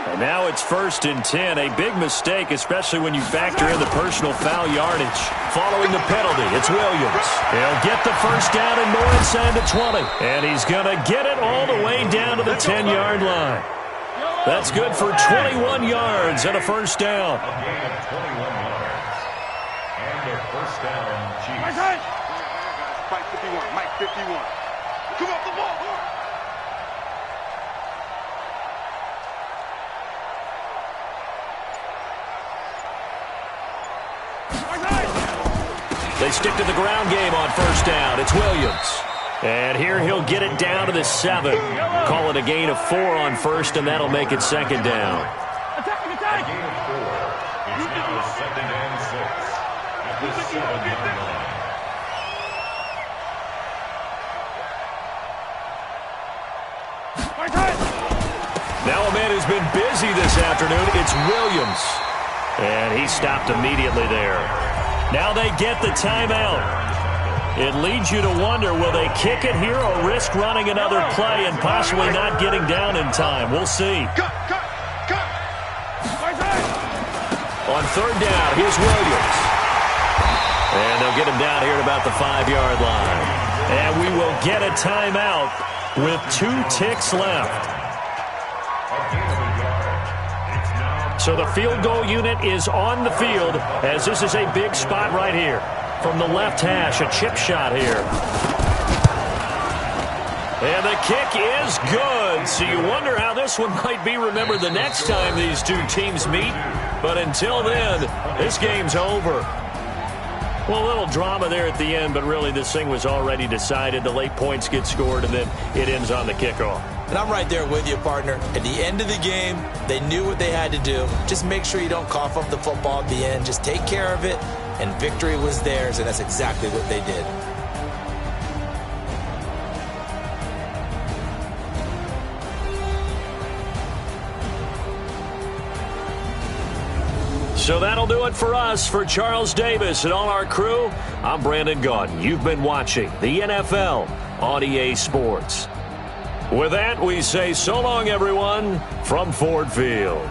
And now it's 1st and 10. A big mistake, especially when you factor in the personal foul yardage. Following the penalty, it's Williams. He'll get the first down and more inside the 20. And he's going to get it all the way down to the 10-yard line. That's good for 21 yards and a first down. A gain of 21 yards. And a first down, Chiefs. Mike 51, Mike 51. Come off the ball. They stick to the ground game on first down. It's Williams. And here he'll get it down to the 7. Call it a gain of 4 on first, and that'll make it second down. A gain of 4. It's now 2nd and 6 at the 7-yard line. Now a man who's been busy this afternoon, it's Williams. And he stopped immediately there. Now they get the timeout. It leads you to wonder, will they kick it here or risk running another play and possibly not getting down in time? We'll see. On third down, here's Williams. And they'll get him down here at about the 5-yard line. And we will get a timeout with 2 ticks left. So the field goal unit is on the field as this is a big spot right here. From the left hash, a chip shot here. And the kick is good. So you wonder how this one might be remembered the next time these two teams meet. But until then, this game's over. Well, a little drama there at the end, but really this thing was already decided. The late points get scored, and then it ends on the kickoff. And I'm right there with you, partner. At the end of the game, they knew what they had to do. Just make sure you don't cough up the football at the end. Just take care of it, and victory was theirs, and that's exactly what they did. So that'll do it for us. For Charles Davis and all our crew, I'm Brandon Gaudin. You've been watching the NFL on EA Sports. With that, we say so long, everyone, from Ford Field.